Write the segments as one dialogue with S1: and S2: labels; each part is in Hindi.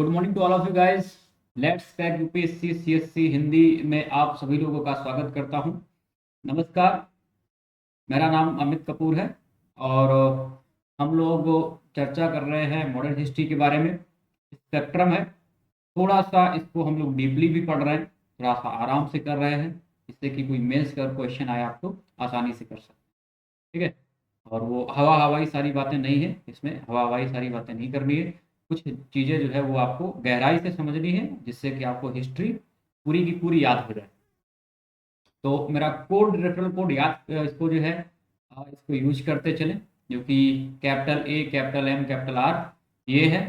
S1: Good morning to all of you guys. Let's crack UPSC CSC Hindi में आप सभी लोगों का स्वागत करता हूं। नमस्कार, मेरा नाम अमित कपूर है और हम लोग चर्चा कर रहे हैं मॉडर्न हिस्ट्री के बारे में। स्पेक्ट्रम है, थोड़ा सा इसको हम लोग डीपली भी पढ़ रहे हैं, थोड़ा सा आराम से कर रहे हैं, जिससे कि कोई मेंस का क्वेश्चन आए आप तो आसानी से कर सकते हैं। ठीक है। और वो हवा हवाई सारी बातें नहीं है, इसमें हवा हवाई सारी बातें नहीं करनी है। कुछ चीज़ें जो है वो आपको गहराई से समझनी है, जिससे कि आपको हिस्ट्री पूरी की पूरी याद हो जाए। तो मेरा कोड, रेफरल कोड याद, इसको जो है इसको यूज करते चलें, जो कि capital A, capital M, capital R ये है।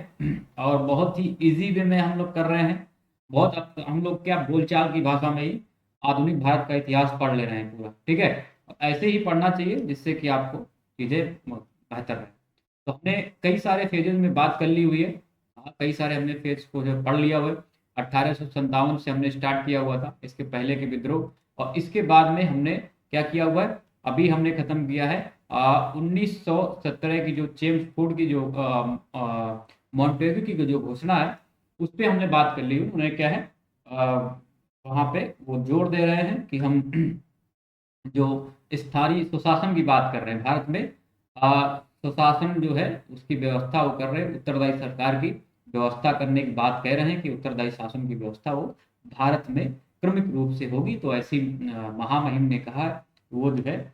S1: और बहुत ही इजी वे में हम लोग कर रहे हैं। बहुत अब हम लोग क्या बोलचाल की भाषा में ही आधुनिक भारत का इतिहास पढ़ ले रहे हैं पूरा। ठीक है। ऐसे ही पढ़ना चाहिए, जिससे कि आपको चीज़ें बेहतर रहे। तो हमने कई सारे फेजेस में बात कर ली हुई है। हाँ, कई सारे हमने फेज को जो पढ़ लिया हुआ है। 1857 से हमने स्टार्ट किया हुआ था, इसके पहले के विद्रोह। और इसके बाद में हमने क्या किया हुआ है, अभी हमने खत्म किया है 1917 की जो चेम्सफोर्ड की जो मॉन्टेग्यू की जो घोषणा है, उस पर हमने बात कर ली हुई। उन्हें क्या है, वहाँ पे वो जोर दे रहे हैं कि हम जो स्थानीय सुशासन की बात कर रहे हैं भारत में, सुशासन जो है उसकी व्यवस्था वो कर रहे हैं, उत्तरदायी सरकार की व्यवस्था करने की बात कह रहे हैं कि उत्तरदायी शासन की व्यवस्था वो भारत में क्रमिक रूप से होगी। तो ऐसी महामहिम ने कहा, वो जो है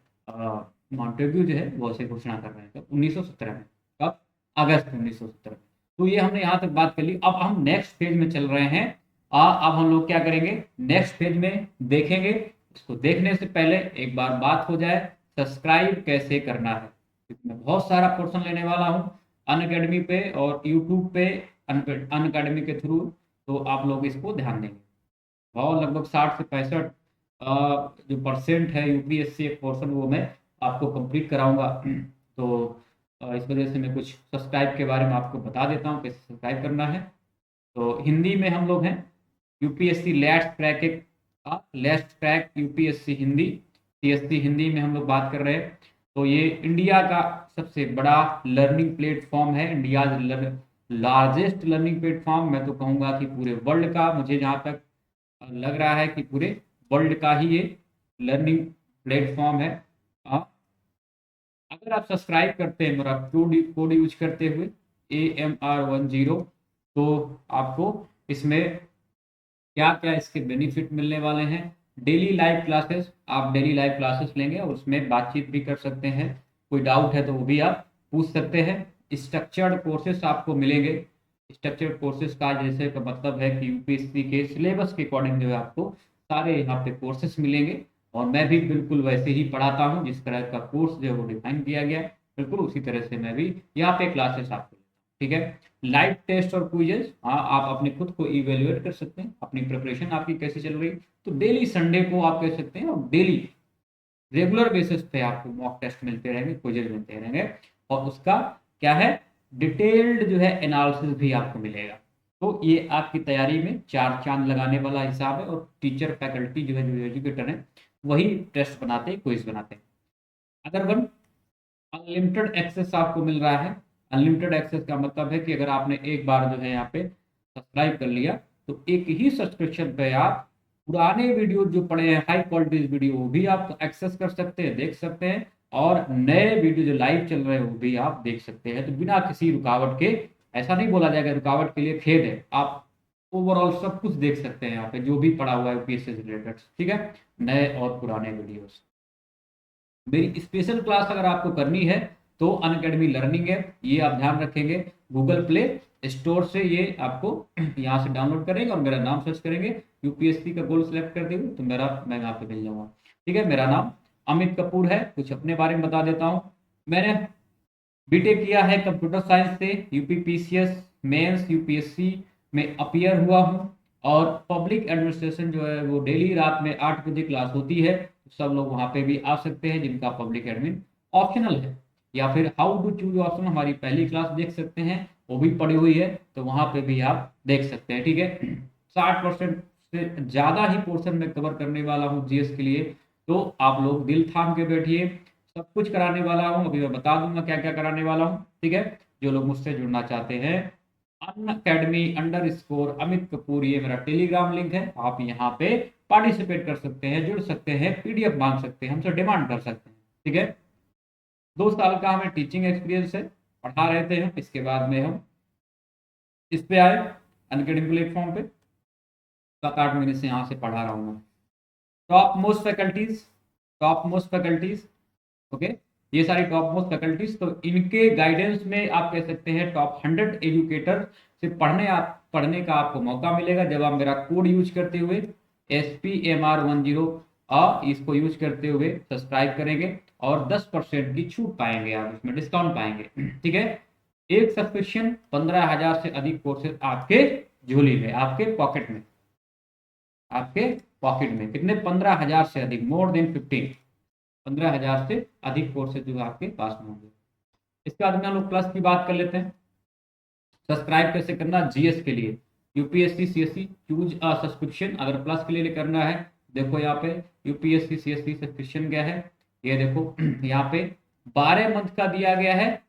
S1: मॉन्टेग्यू जो है वो ऐसे घोषणा कर रहे हैं। तो 1917 में, कब? अगस्त 1917 में। तो ये हमने यहाँ तक बात कर ली। अब हम नेक्स्ट फेज में चल रहे हैं। अब हम लोग क्या करेंगे, नेक्स्ट फेज में देखेंगे। इसको देखने से पहले एक बार बात हो जाए, सब्सक्राइब कैसे करना है, क्योंकि मैं बहुत सारा पोर्शन लेने वाला हूँ अनअकैडमी पे और यूट्यूब पे, अनअकैडमी के थ्रू। तो आप लोग इसको ध्यान देंगे। और लगभग 60 से 65 जो परसेंट है यूपीएससी एक पोर्शन, वो मैं आपको कंप्लीट कराऊंगा। तो इस वजह से मैं कुछ सब्सक्राइब के बारे में आपको बता देता हूँ, कैसे सब्सक्राइब करना है। तो हिंदी में हम लोग हैं UPSC let's crack UPSC Hindi, CSC Hindi में हम लोग बात कर रहे हैं। तो ये इंडिया का सबसे बड़ा लर्निंग प्लेटफॉर्म है, इंडिया लार्जेस्ट लर्निंग प्लेटफॉर्म। मैं तो कहूँगा कि पूरे वर्ल्ड का, मुझे जहाँ तक लग रहा है कि पूरे वर्ल्ड का ही ये लर्निंग प्लेटफॉर्म है। आ, अगर आप सब्सक्राइब करते हैं मेरा कोड यूज करते हुए AMR10, तो आपको इसमें क्या क्या इसके बेनिफिट मिलने वाले हैं। डेली लाइव क्लासेस, आप डेली लाइव क्लासेस लेंगे और उसमें बातचीत भी कर सकते हैं। कोई डाउट है तो वो भी आप पूछ सकते हैं। स्ट्रक्चर्ड कोर्सेस आपको मिलेंगे। स्ट्रक्चर्ड कोर्सेस का जैसे का मतलब है कि यूपीएससी के सिलेबस के अकॉर्डिंग जो है आपको सारे यहाँ पे कोर्सेस मिलेंगे। और मैं भी बिल्कुल वैसे ही पढ़ाता हूँ, जिस तरह का कोर्स जो है वो डिफाइन किया गया है, बिल्कुल उसी तरह से मैं भी यहाँ पे क्लासेस आपको लेता हूँ। ठीक है। लाइव टेस्ट और क्विजेस, हाँ, आप अपने खुद को इवेल्युएट कर सकते हैं, अपनी प्रिपरेशन आपकी कैसी चल रही है। तो डेली संडे को आप कह सकते हैं, और डेली रेगुलर बेसिस पे आपको मॉक टेस्ट मिलते रहेंगे, क्विजेस मिलते रहेंगे। और उसका क्या है, डिटेल्ड जो है एनालिसिस भी आपको मिलेगा। तो ये आपकी तैयारी में चार चांद लगाने वाला हिसाब है। और टीचर फैकल्टी जो है, जो एजुकेटर है, वही टेस्ट बनाते हैं, क्विज बनाते हैं। अगर वन अनलिमिटेड एक्सेस आपको मिल रहा है। अनलिमिटेड एक्सेस का मतलब है कि अगर आपने एक बार जो है यहाँ पे सब्सक्राइब कर लिया, तो एक ही सब्सक्रिप्शन पे आप पुराने वीडियो जो पड़े हैं, हाई क्वालिटी वीडियो, वो भी आप एक्सेस कर सकते हैं, देख सकते हैं। और नए वीडियो जो लाइव चल रहे हैं वो भी आप देख सकते हैं। तो बिना किसी रुकावट के, ऐसा नहीं बोला जाएगा रुकावट के लिए खेद है, आप ओवरऑल सब कुछ देख सकते हैं यहाँ पे, जो भी पड़ा हुआ है यूपीएससी से रिलेटेड। ठीक है, नए और पुराने वीडियोस। मेरी स्पेशल क्लास अगर आपको करनी है तो अनअकैडमी लर्निंग है, ये आप ध्यान रखेंगे। गूगल प्ले स्टोर से ये आपको यहाँ से डाउनलोड करेंगे और मेरा नाम सर्च करेंगे, यूपीएससी का गोल सेलेक्ट कर देंगे तो मैं यहाँ पे मिल जाऊंगा। ठीक है। मेरा नाम अमित कपूर है। कुछ अपने बारे में बता देता हूँ। मैंने बीटेक किया है कंप्यूटर साइंस से, यूपीपीसीएस मेंस यूपीएससी में अपीयर हुआ हूँ। और पब्लिक एडमिनिस्ट्रेशन जो है वो डेली रात में 8 बजे क्लास होती है। सब लोग वहाँ पे भी आ सकते हैं जिनका पब्लिक एडमिन ऑप्शनल है, या फिर हाउ टू चूज ऑप्शन हमारी पहली क्लास देख सकते हैं, वो भी पड़ी हुई है, तो वहाँ पे भी आप देख सकते हैं। ठीक है। 60% से ज़्यादा ही पोर्शन में कवर करने वाला हूँ जीएस के लिए। तो आप लोग दिल थाम के बैठिए, सब कुछ कराने वाला हूँ। अभी मैं बता दूंगा क्या क्या कराने वाला हूँ। ठीक है। जो लोग मुझसे जुड़ना चाहते हैं Unacademy_अमित कपूर, ये मेरा टेलीग्राम लिंक है। आप यहाँ पे पार्टिसिपेट कर सकते हैं, जुड़ सकते हैं, पीडीएफ मांग सकते हैं, हमसे डिमांड कर सकते हैं। ठीक है, 2 साल का हमें टीचिंग एक्सपीरियंस है, पढ़ा रहे थे हम। इसके बाद में हम इस पे आए अनअकैडमी प्लेटफॉर्म पे, 7-8 महीने से यहाँ से पढ़ा रहा हूँ मैं। टॉप मोस्ट फैकल्टीज, ओके, ये सारी टॉप मोस्ट फैकल्टीज, तो इनके गाइडेंस में आप कह सकते हैं टॉप 100 एजुकेटर से पढ़ने का आपको मौका मिलेगा, जब आप मेरा कोड यूज करते हुए SPMR10 इसको यूज करते हुए सब्सक्राइब करेंगे, और 10% की छूट पाएंगे, आप इसमें डिस्काउंट पाएंगे। ठीक है, एक सब्सक्रिप्शन 15,000 से अधिक कोर्सेज आपके झोली में, आपके पॉकेट में कितने, 15,000 से अधिक, मोर देन 15, 15,000 से अधिक कोर्सेज जो आपके पास में होंगे। इसके बाद में हम लोग प्लस की बात कर लेते हैं। सब्सक्राइब कैसे करना, जीएस के लिए UPSC CSC choose a subscription, अगर प्लस के लिए करना है, देखो यहाँ पे यूपीएससी सीएससी सब्सक्रिप्शन क्या है, ये देखो यहाँ पे 12 मंथ का दिया गया है,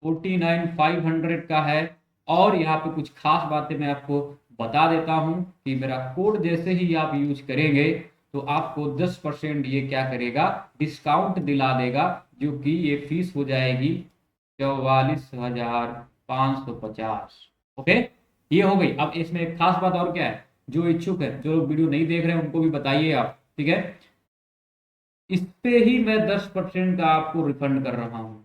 S1: 49,500 का है। और यहाँ पे कुछ खास बातें मैं आपको बता देता हूँ कि मेरा कोड जैसे ही आप यूज करेंगे तो आपको 10% ये क्या करेगा, डिस्काउंट दिला देगा, जो कि ये फीस हो जाएगी 44,550। ओके, ये हो गई। अब इसमें एक खास बात और क्या है, जो इच्छुक है, जो लोग वीडियो नहीं देख रहे हैं, उनको भी बताइए आप। ठीक है, इस पे ही मैं 10% का आपको रिफंड कर रहा हूँ,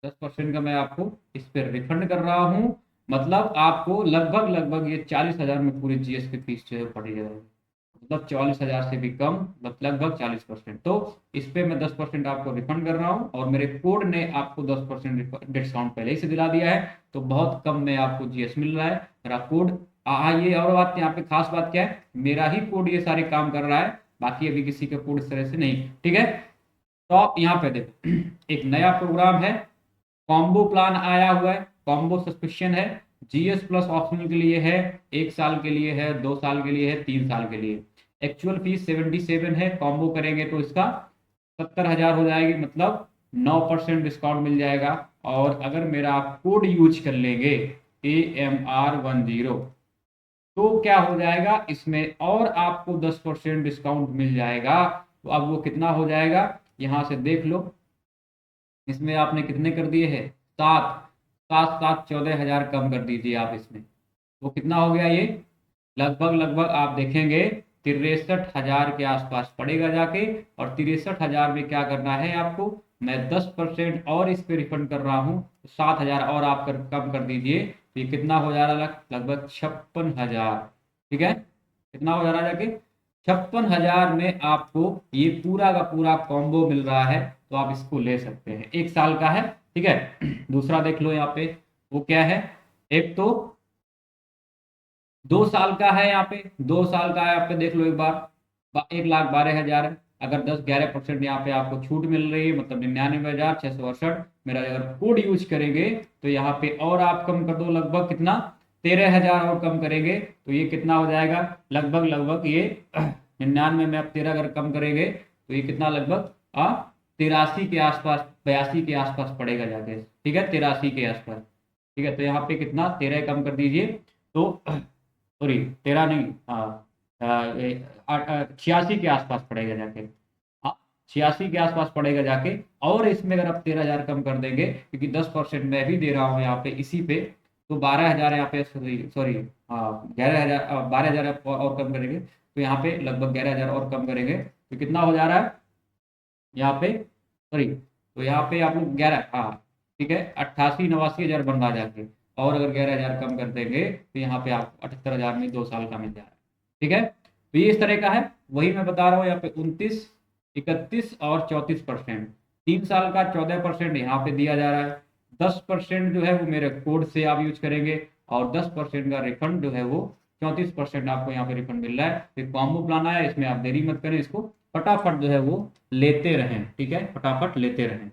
S1: 10% का मैं आपको इस पे रिफंड कर रहा हूँ। मतलब आपको लगभग ये 40,000 में पूरी जीएस की फीस जो है पड़ी है, मतलब 44,000 से भी कम, मतलब लगभग 40%। तो इस पे मैं 10% आपको रिफंड कर रहा हूँ, और मेरे कोड ने आपको 10% डिस्काउंट पहले ही से दिला दिया है, तो बहुत कम में आपको जीएस मिल रहा है। मेरा कोड ये और बात, यहाँ पे खास बात क्या है, मेरा ही कोड ये सारे काम कर रहा है, बाकी अभी किसी का कोड इस तरह से नहीं। ठीक है, तो आप यहाँ पे देखो एक नया प्रोग्राम है, कॉम्बो प्लान आया हुआ है, कॉम्बो सब्सक्रिप्शन है, जीएस प्लस ऑप्शनल के लिए है, 1 साल के लिए है, 2 साल के लिए है, 3 साल के लिए। एक्चुअल फीस 77 है, कॉम्बो करेंगे तो इसका 70,000 हो जाएगी, मतलब 9% डिस्काउंट मिल जाएगा। और अगर मेरा आप कोड यूज कर लेंगे AMR10, तो क्या हो जाएगा, इसमें और आपको 10% डिस्काउंट मिल जाएगा। तो अब वो कितना हो जाएगा, यहाँ से देख लो, इसमें आपने कितने कर दिए हैं, 7 14,000 कम कर दीजिए आप इसमें, वो कितना हो गया, ये लगभग आप देखेंगे 63,000 के आसपास पड़ेगा जाके। और 63,000 में क्या करना है आपको, मैं 10% और इस पे रिफंड कर रहा हूँ, 7,000 और आप कम कर दीजिए, तो ये कितना हो जा रहा है, लगभग 56,000। ठीक है, कितना हो जा रहा है जाके, 56,000 में आपको ये पूरा का पूरा कॉम्बो मिल रहा है, तो आप इसको ले सकते हैं, 1 साल का है। ठीक है, दूसरा देख लो यहाँ पे, वो क्या है, एक तो 2 साल का है, यहाँ पे 2 साल का है, यहाँ पे देख लो एक बार, 1,12,000 है। अगर 10-11% यहाँ पे आपको छूट मिल रही है, मतलब 99,668। मेरा अगर कोड यूज करेंगे तो यहाँ पे और आप कम कर दो, लगभग कितना, 13,000 और कम करेंगे, तो ये कितना हो जाएगा, लगभग ये 99 में आप 13 अगर कम करेंगे तो ये कितना, लगभग 83 के आसपास, 82 के आसपास पड़ेगा जाके। ठीक है, 83 के आसपास। ठीक है, तो यहाँ पे कितना, 13 कम कर दीजिए, तो सॉरी 13 नहीं, हाँ 86 के आसपास पड़ेगा जाके, हाँ 86 के आसपास पड़ेगा जाके। और इसमें अगर आप 13,000 कम कर देंगे, क्योंकि 10% मैं भी दे रहा हूँ यहाँ पे इसी पे, तो 12,000 यहाँ पे, सॉरी हाँ 11,000, 12,000 और कम करेंगे, तो यहाँ पे लगभग 11,000 और कम करेंगे, तो कितना हो जा रहा है यहाँ पे, सॉरी, तो यहाँ पे आप लोग 11, हाँ ठीक है, 88-89,000 बन रहा जाके। और अगर 11,000 कम कर देंगे तो यहाँ पे आप 78,000 में 2 साल का मिल जा रहा है। ठीक है, तो ये इस तरह का है, वही मैं बता रहा हूँ यहाँ पे 29, 31 और 34%, 3 साल का 14% यहाँ पे दिया जा रहा है। 10% जो है वो मेरे कोड से आप यूज करेंगे, और 10% का रिफंड जो है वो 34% आपको यहाँ पे रिफंड मिल रहा है। तो कॉम्बो प्लान आया, इसमें आप देरी मत करें, इसको फटाफट जो है वो लेते रहें। ठीक है, फटाफट लेते रहें।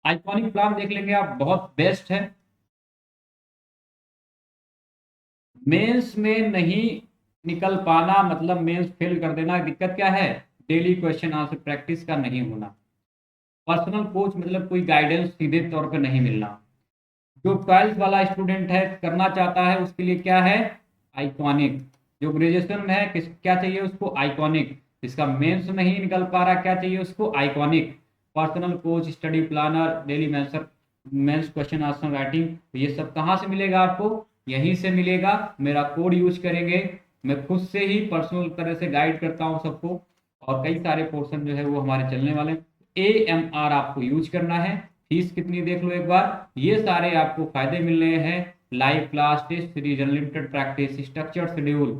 S1: आइकॉनिक प्लान देख लेंगे आप, बहुत बेस्ट है। मेंस में नहीं निकल पाना, मतलब मेंस फेल कर देना, दिक्कत क्या है, डेली क्वेश्चन आंसर प्रैक्टिस का नहीं होना, पर्सनल कोच मतलब कोई गाइडेंस सीधे तौर पे नहीं मिलना, जो 12th वाला स्टूडेंट है करना चाहता है उसके लिए क्या है, आइकॉनिक। जो ग्रेजुएशन में है किस क्या चाहिए उसको, आइकॉनिक। इसका मेंस नहीं निकल पा रहा, क्या चाहिए उसको, iconic. Personal coach, study planner, daily मेंसर मेंस क्वेश्चन आंसर राइटिंग, तो ये सब कहाँ से मिलेगा आपको, यहीं से मिलेगा। मेरा कोड यूज करेंगे, मैं खुद से ही पर्सनल तरह से गाइड करता हूँ सबको, और कई सारे पोर्शन जो है वो हमारे चलने वाले हैं। AMR आपको यूज करना है। फीस कितनी देख लो एक बार, ये सारे आपको फायदे मिल रहे हैं। Live class, test series, unlimited practice, structured schedule,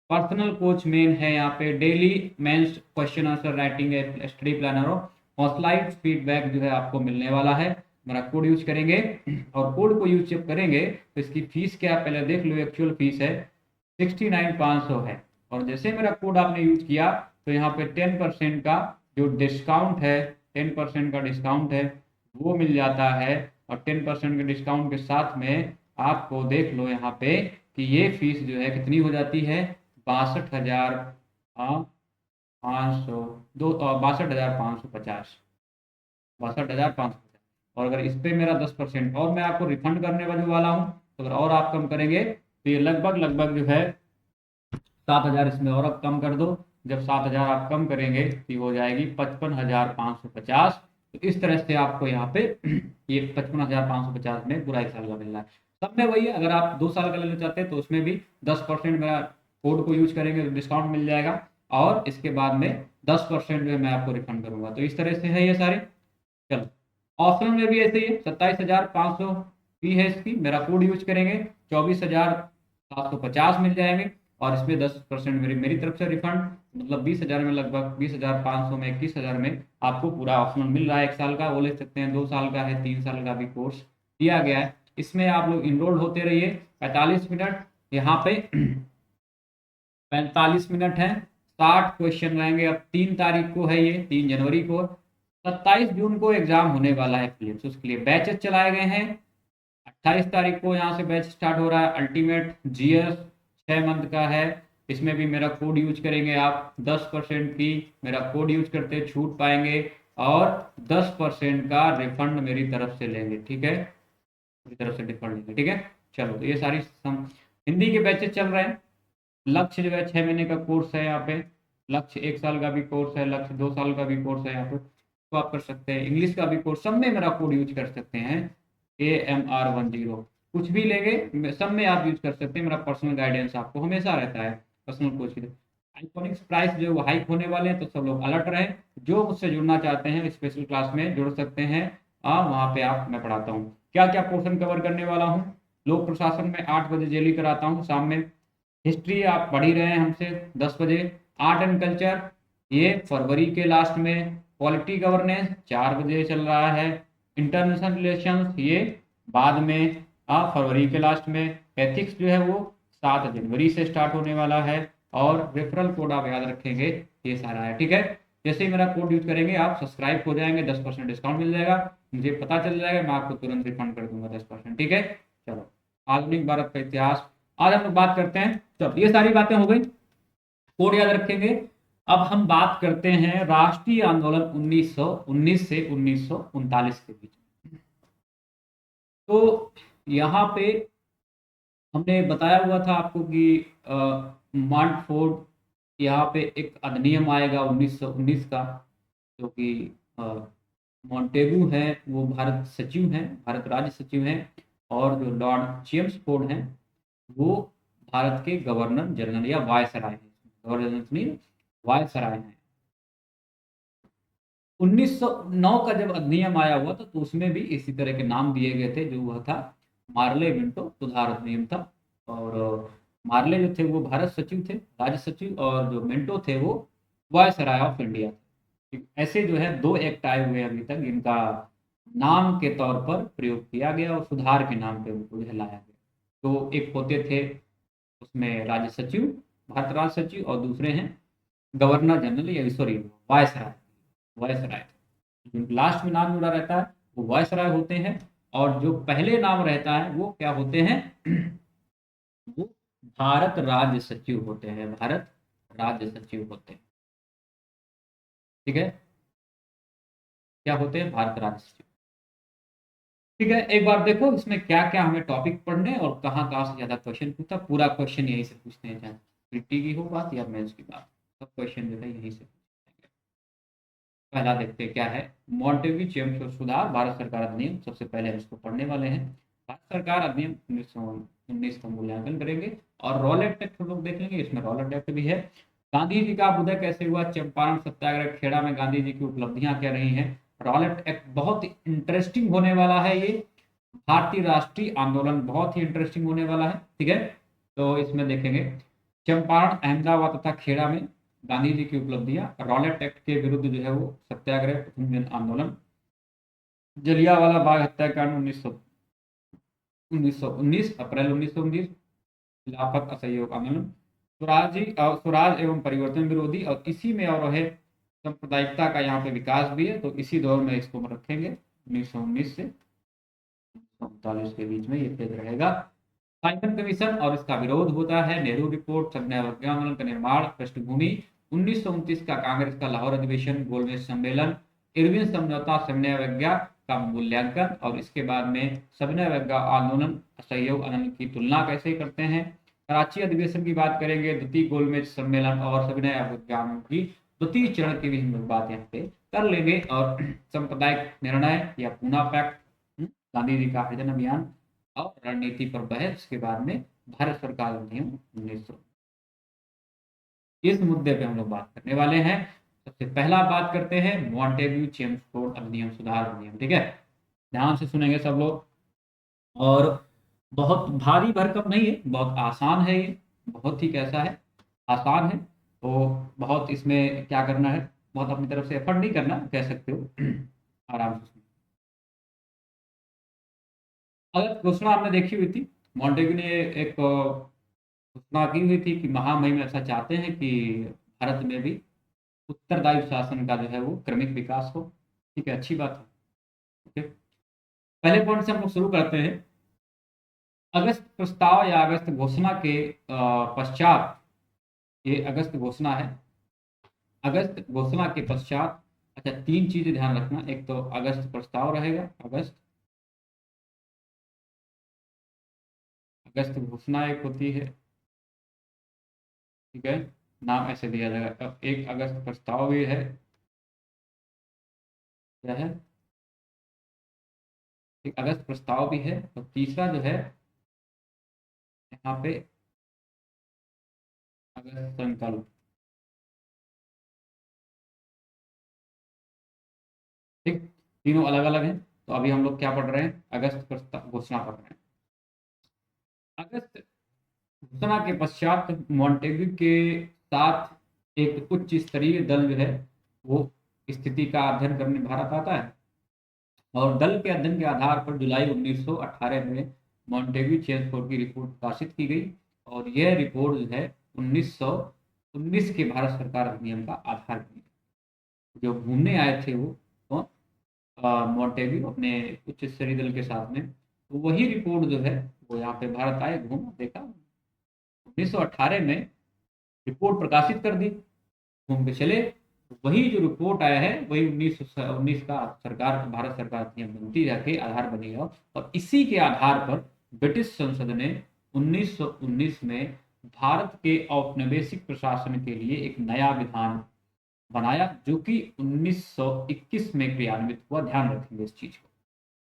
S1: personal coach main है यहाँ पे, daily mains question answer writing है, स्टडी प्लानर और स्लाइड फीडबैक जो है आपको मिलने वाला है। मेरा कोड यूज करेंगे, और कोड को यूज जब करेंगे तो इसकी फीस क्या पहले देख लो, एक्चुअल फीस है 69,500 है। और जैसे मेरा कोड आपने यूज किया तो यहाँ पे 10% का जो डिस्काउंट है, 10% का डिस्काउंट है वो मिल जाता है। और 10% के डिस्काउंट के साथ में आपको देख लो यहाँ पे कि ये फीस जो है कितनी हो जाती है, 62,500, 62,550, 62,550। और अगर इस पे मेरा 10% और मैं आपको रिफंड करने वाला हूँ, तो अगर और आप कम करेंगे तो ये लगभग लगभग जो है 7,000 इसमें और अब कम कर दो। जब 7,000 आप कम करेंगे तो ये हो जाएगी 55,550। तो इस तरह से आपको यहाँ पे ये 55,550 में पूरा 1 साल का मिल रहा है। सब में वही है, अगर आप 2 साल का लेना चाहते हैं तो उसमें भी 10% मेरा कोड को यूज करेंगे तो डिस्काउंट मिल जाएगा, और इसके बाद में 10% जो है मैं आपको रिफंड करूंगा। तो इस तरह से है ये सारे। चलो, ऑप्शन में भी ऐसे ही है, 27,500 फी है इसकी, मेरा कोड यूज करेंगे 24,750 मिल जाएंगे, और इसमें 10% मेरी मेरी तरफ से रिफंड, मतलब 20,000 में, लगभग 20,500 में, 21,000 में आपको पूरा ऑप्शनल मिल रहा है। 1 साल का वो ले सकते हैं, 2 साल का है, 3 साल का भी कोर्स दिया गया है। इसमें आप लोग इनरोल होते रहिए। 45 मिनट यहाँ पे 45 मिनट है, 60 क्वेश्चन रहेंगे। अब 3 तारीख को है, ये 3 जनवरी को, 27 जून को एग्जाम होने वाला है फिलिप्स, उसके लिए बैचेस चलाए गए हैं। 28 तारीख को यहाँ से बैच स्टार्ट हो रहा है, अल्टीमेट GS 6 मंथ का है। इसमें भी मेरा कोड यूज करेंगे आप, 10% की मेरा कोड यूज करते छूट पाएंगे, और 10% का रिफंड मेरी तरफ से लेंगे, ठीक है, मेरी तरफ से रिफंड लेंगे, ठीक है। चलो, तो ये सारी हिंदी के बैचेस चल रहे हैं। लक्ष्य जो है 6 महीने का कोर्स है यहाँ पे, लक्ष्य 1 साल का भी कोर्स है, लक्ष्य 2 साल का भी कोर्स है यहाँ पे, तो आप कर सकते हैं। इंग्लिश का भी कोर्स, सब में मेरा कोड यूज कर सकते हैं, AMR10। कुछ भी लेंगे सब में आप यूज कर सकते हैं, मेरा पर्सनल गाइडेंस आपको हमेशा रहता है पर्सनल कोच के लिए। आइकॉनिक्स प्राइस जो वो हाइक होने वाले हैं, तो सब लोग अलर्ट रहे। जो मुझसे जुड़ना चाहते हैं स्पेशल क्लास में जुड़ सकते हैं, वहाँ पे आप मैं पढ़ाता हूँ। क्या क्या पोर्शन कवर करने वाला हूँ, लोक प्रशासन में 8 बजे जेली कराता हूँ शाम में। हिस्ट्री आप पढ़ ही रहे हैं हमसे 10 बजे। आर्ट एंड कल्चर ये फरवरी के लास्ट में। पॉलिटी गवर्नेंस 4 बजे चल रहा है। इंटरनेशनल रिलेशंस ये बाद में, फरवरी के लास्ट में। एथिक्स जो है वो 7 जनवरी से स्टार्ट होने वाला है। और रेफरल कोड आप याद रखेंगे, ये सारा है, ठीक है। जैसे ही मेरा कोड यूज करेंगे आप सब्सक्राइब हो जाएंगे, 10% डिस्काउंट मिल जाएगा, मुझे पता चल जाएगा, मैं आपको तुरंत रिफंड कर दूंगा 10%, ठीक है। चलो, आधुनिक भारत का इतिहास आज हम लोग बात करते हैं। चलो, ये सारी बातें हो गई, कोड याद रखेंगे। अब हम बात करते हैं राष्ट्रीय आंदोलन 1919 से 1939 के बीच। तो यहाँ पे हमने बताया हुआ था आपको कि मार्टफोर्ड, यहाँ पे एक अधिनियम आएगा 1919 का, जो कि मॉन्टेगू है वो भारत सचिव हैं, भारत राज्य सचिव हैं, और जो लॉर्ड चेम्सफोर्ड हैं वो भारत के गवर्नर जनरल या वायसराय हैं। गवर्नर जनरल नहीं, वायसराय हैं। 1909 का जब अधिनियम आया हुआ था, तो उसमें भी इसी तरह के नाम दिए गए थे। जो वह था मार्ले मिंटो सुधार अधिनियम था। और मार्ले जो थे वो भारत सचिव थे, राज्य सचिव, और जो मिंटो थे वो वायसराय ऑफ इंडिया थे। ऐसे जो है 2 एक्ट आए हुए अभी तक, इनका नाम के तौर पर प्रयोग किया गया और सुधार के नाम पे उनको जो है लाया गया। तो एक होते थे उसमें राज्य सचिव, भारत राज्य सचिव, और दूसरे हैं गवर्नर जनरल या सॉरी वायसराय, वायसराय। जो लास्ट में नाम जुड़ा रहता है वो वायसराय होते हैं, और जो पहले नाम रहता है वो क्या होते हैं वो भारत राज्य सचिव होते हैं, भारत राज्य सचिव होते हैं, ठीक है। क्या होते हैं, भारत राज्य सचिव। ठीक है, एक बार देखो इसमें क्या क्या हमें टॉपिक पढ़ने और कहाँ कहाँ से ज्यादा क्वेश्चन पूछता, पूरा क्वेश्चन यहीं से पूछते हैं, चाहे प्रीटी की हो बात या मेंस की बात, सब क्वेश्चन जो है यहीं से पूछेंगे। पहला देखते हैं क्या है, मॉन्टेग्यू चेम्स और सुधार भारत सरकार अधिनियम, सबसे पहले हम इसको पढ़ने वाले हैं। भारत सरकार अधिनियम 1919 का मूल्यांकन करेंगे और रॉलेट एक्ट हम लोग देख लेंगे, इसमें रॉलेट एक्ट भी है। गांधी जी का उदय कैसे हुआ, चंपारण सत्याग्रह, खेड़ा में गांधी जी की उपलब्धियां क्या रही हैं। रॉलेट एक्ट बहुत इंटरेस्टिंग होने वाला है ये, भारतीय राष्ट्रीय आंदोलन बहुत ही इंटरेस्टिंग होने वाला है। ठीक है, तो इसमें देखेंगे चंपारण, अहमदाबाद तथा खेड़ा में गांधी जी की उपलब्धियां, रॉलेट एक्ट के विरुद्ध जो है वो सत्याग्रह, प्रथम जन आंदोलन, जलियांवाला बाग हत्याकांड 1919 अप्रैल 1919, खिलाफत असहयोग आंदोलन, स्वराज एवं परिवर्तन विरोधी, और इसी में और है सांप्रदायिकता का यहाँ पे विकास भी है, तो इसी दौर में इसको हम रखेंगे 1919 से 1939 के बीच में ये पेज रहेगा। साइमन कमीशन और इसका विरोध होता है, नेहरू रिपोर्ट, संज्ञा अवज्ञा आंदोलन का निर्माण, पृष्ठभूमि 1929 का कांग्रेस का लाहौर अधिवेशन, गोलमेज सम्मेलन, इरविन समझौता, सविनय अवज्ञा का मूल्यांकन, और इसके बाद में सविनय अवज्ञा आंदोलन असहयोग आंदोलन की तुलना कैसे करते हैं। कराची अधिवेशन की बात करेंगे, द्वितीय गोलमेज सम्मेलन और सविनय अवज्ञा आंदोलन की द्वितीय चरण की भी हम लोग बात यहाँ पे कर लेंगे, और सांप्रदायिक निर्णय या पूना पैक्ट, गांधी जी का हरिजन अभियान और रणनीति पर बहस के बाद में भारत सरकार अधिनियम 1900, इस मुद्दे पे हम लोग बात करने वाले हैं। सबसे पहला बात करते हैं मॉन्टेग्यू चेम्सफोर्ड अधिनियम, सुधार अधिनियम। ठीक है, ध्यान से सुनेंगे सब लोग, और बहुत भारी भरकम नहीं है, बहुत आसान है ये, बहुत ही कैसा है, आसान है। तो बहुत इसमें क्या करना है, बहुत अपनी तरफ से एफर्ट नहीं करना, कह सकते हो आराम से। अगर घोषणा आपने देखी हुई थी, मॉन्टेग्यू ने एक घोषणा की हुई थी कि महामहिम ऐसा चाहते हैं कि भारत में भी उत्तरदायी शासन का जो है वो क्रमिक विकास हो। ठीक है, अच्छी बात है। ठीक है, पहले पॉइंट से हम लोग शुरू करते हैं। अगस्त प्रस्ताव या अगस्त घोषणा के पश्चात, ये अगस्त घोषणा है, अगस्त घोषणा के पश्चात, अच्छा तीन चीजें ध्यान रखना, एक तो अगस्त प्रस्ताव रहेगा, अगस्त, अगस्त घोषणा एक होती है। ठीक है, नाम ऐसे दिया जाएगा, अब एक अगस्त प्रस्ताव भी है, क्या है, एक अगस्त प्रस्ताव भी है, और तीसरा जो है यहाँ पे अगस्त संकल्प। ठीक, तीनों अलग अलग हैं, तो अभी हम लोग क्या पढ़ रहे हैं, अगस्त प्रस्ताव घोषणा पढ़ रहे हैं। अगस्त घोषणा के पश्चात मॉन्टेग्यू के साथ एक उच्च स्तरीय दल जो है वो स्थिति का अध्ययन करने भारत आता है, और दल के अध्ययन के आधार पर जुलाई 1918 में मॉन्टेग्यू चेम्सफोर्ड की रिपोर्ट प्रकाशित की गई, और यह रिपोर्ट जो है 1919 के भारत सरकार अधिनियम का आधार बनी। जो घूमने आए थे वो मॉन्टेग्यू अपने उच्च स्तरीय दल के साथ में, तो वही रिपोर्ट जो है वो यहाँ पे भारत आए, घूमा देखा, 1918 में रिपोर्ट प्रकाशित कर दी, घूम के चले। वही जो रिपोर्ट आया है वही 1919 का सरकार, भारत सरकार अधिनियम बनती जाके आधार बनेगा, और इसी के आधार पर ब्रिटिश संसद ने 1919 में भारत के औपनिवेशिक प्रशासन के लिए एक नया विधान बनाया, जो कि 1921 में क्रियान्वित हुआ। ध्यान रखेंगे इस चीज को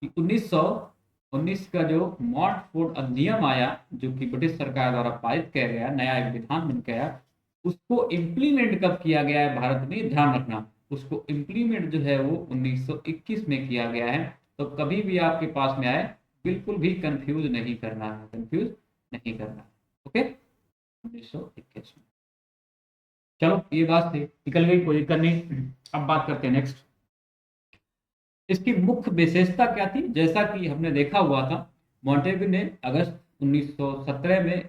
S1: कि 1919 का जो मॉन्टफोर्ड अधिनियम आया, जो कि ब्रिटिश सरकार द्वारा पारित किया गया, नया एक विधान बन गया, उसको इम्प्लीमेंट कब किया गया है भारत में, ध्यान रखना, उसको इम्प्लीमेंट जो है वो 1921 में किया गया है। तो कभी भी आपके पास में आए बिल्कुल भी कंफ्यूज नहीं करना है, कंफ्यूज नहीं करना है। ओके, 1921 में। चलो ये बात थी, निकल गई, कोई दिक्कत नहीं। अब बात करते हैं नेक्स्ट, इसकी मुख्य विशेषता क्या थी। जैसा कि हमने देखा हुआ था, मॉन्टेग्यू ने अगस्त 1917 में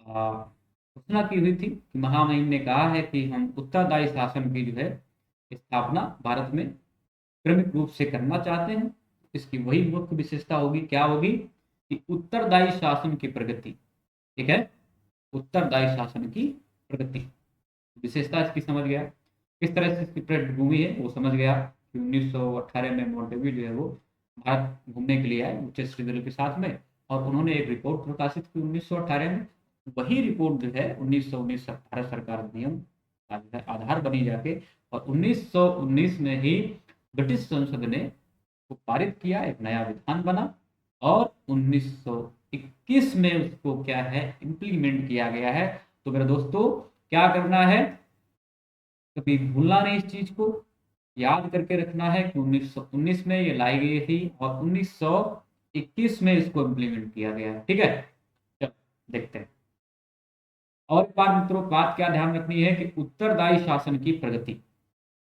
S1: घोषणा की हुई थी कि महामहिम ने कहा है कि हम उत्तरदायी शासन की जो है स्थापना भारत में क्रमिक रूप से करना चाहते हैं। इसकी वही मुख्य विशेषता होगी, क्या होगी, कि उत्तरदायी शासन की प्रगति। ठीक है, उत्तरदायी शासन की प्रगति, विशेषता इसकी समझ गया, किस तरह से इसकी पृष्ठभूमि है वो समझ गया कि 1918 में मॉन्टेग्यू जो है वो भारत घूमने के लिए आए उच्च दलों के साथ में, और उन्होंने एक रिपोर्ट प्रकाशित की 1918 में। वही रिपोर्ट जो है 1919 भारत सरकार अधिनियम का जो है आधार बनी जाके, और 1919 में ही ब्रिटिश संसद ने को पारित किया, एक नया विधान बना, और 1921 में उसको क्या है इम्प्लीमेंट किया गया है। तो मेरे दोस्तों, क्या करना है, कभी भूलना नहीं इस चीज को, याद करके रखना है कि 1919 में ये लाई गई थी और 1921 में इसको इम्प्लीमेंट किया गया है। ठीक है, चलो देखते हैं। और एक बात मित्रों, बात क्या ध्यान रखनी है कि उत्तरदायी शासन की प्रगति,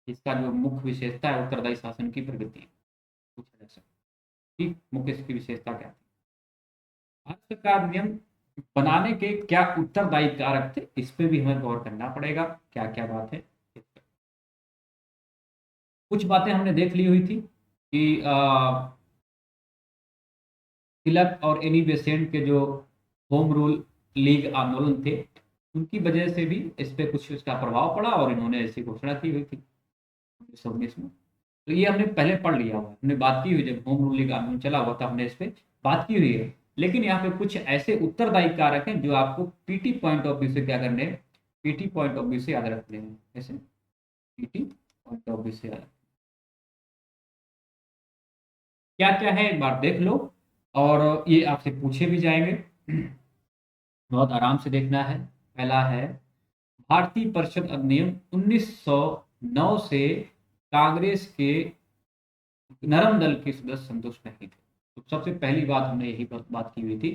S1: इसका जो मुख्य विशेषता है उत्तरदायी शासन की प्रगति, पूछा जा सकता है कि मुख्य इसकी विशेषता क्या थी। भारत सरकार नियम बनाने के क्या उत्तरदायी कारक थे, इस पे भी हमें गौर करना पड़ेगा, क्या क्या बात है। कुछ बातें हमने देख ली हुई थी कि तिलक और एनी बेसेंट के जो होम रूल लीग आंदोलन थे, उनकी वजह से भी इस पे कुछ इसका प्रभाव पड़ा और इन्होंने ऐसी घोषणा की हुई थी 1919 में। तो ये हमने पहले पढ़ लिया हुआ, हमने बात की हुई, जब होम रूल लीग आंदोलन चला हुआ था हमने इस पे बात की हुई है। लेकिन यहाँ पे कुछ ऐसे उत्तरदायी कारक हैं जो आपको पीटी पॉइंट ऑफ व्यू से क्या करने हैं, पीटी पॉइंट ऑफ व्यू से याद रखने हैं। ऐसे पीटी पॉइंट ऑफ व्यू से याद, क्या क्या है एक बार देख लो, और ये आपसे पूछे भी जाएंगे, बहुत आराम से देखना है। पहला है, भारतीय परिषद अधिनियम 1909 से कांग्रेस के नरम दल के सदस्य संतुष्ट नहीं थे। तो सबसे पहली बात हमने यही बात की हुई थी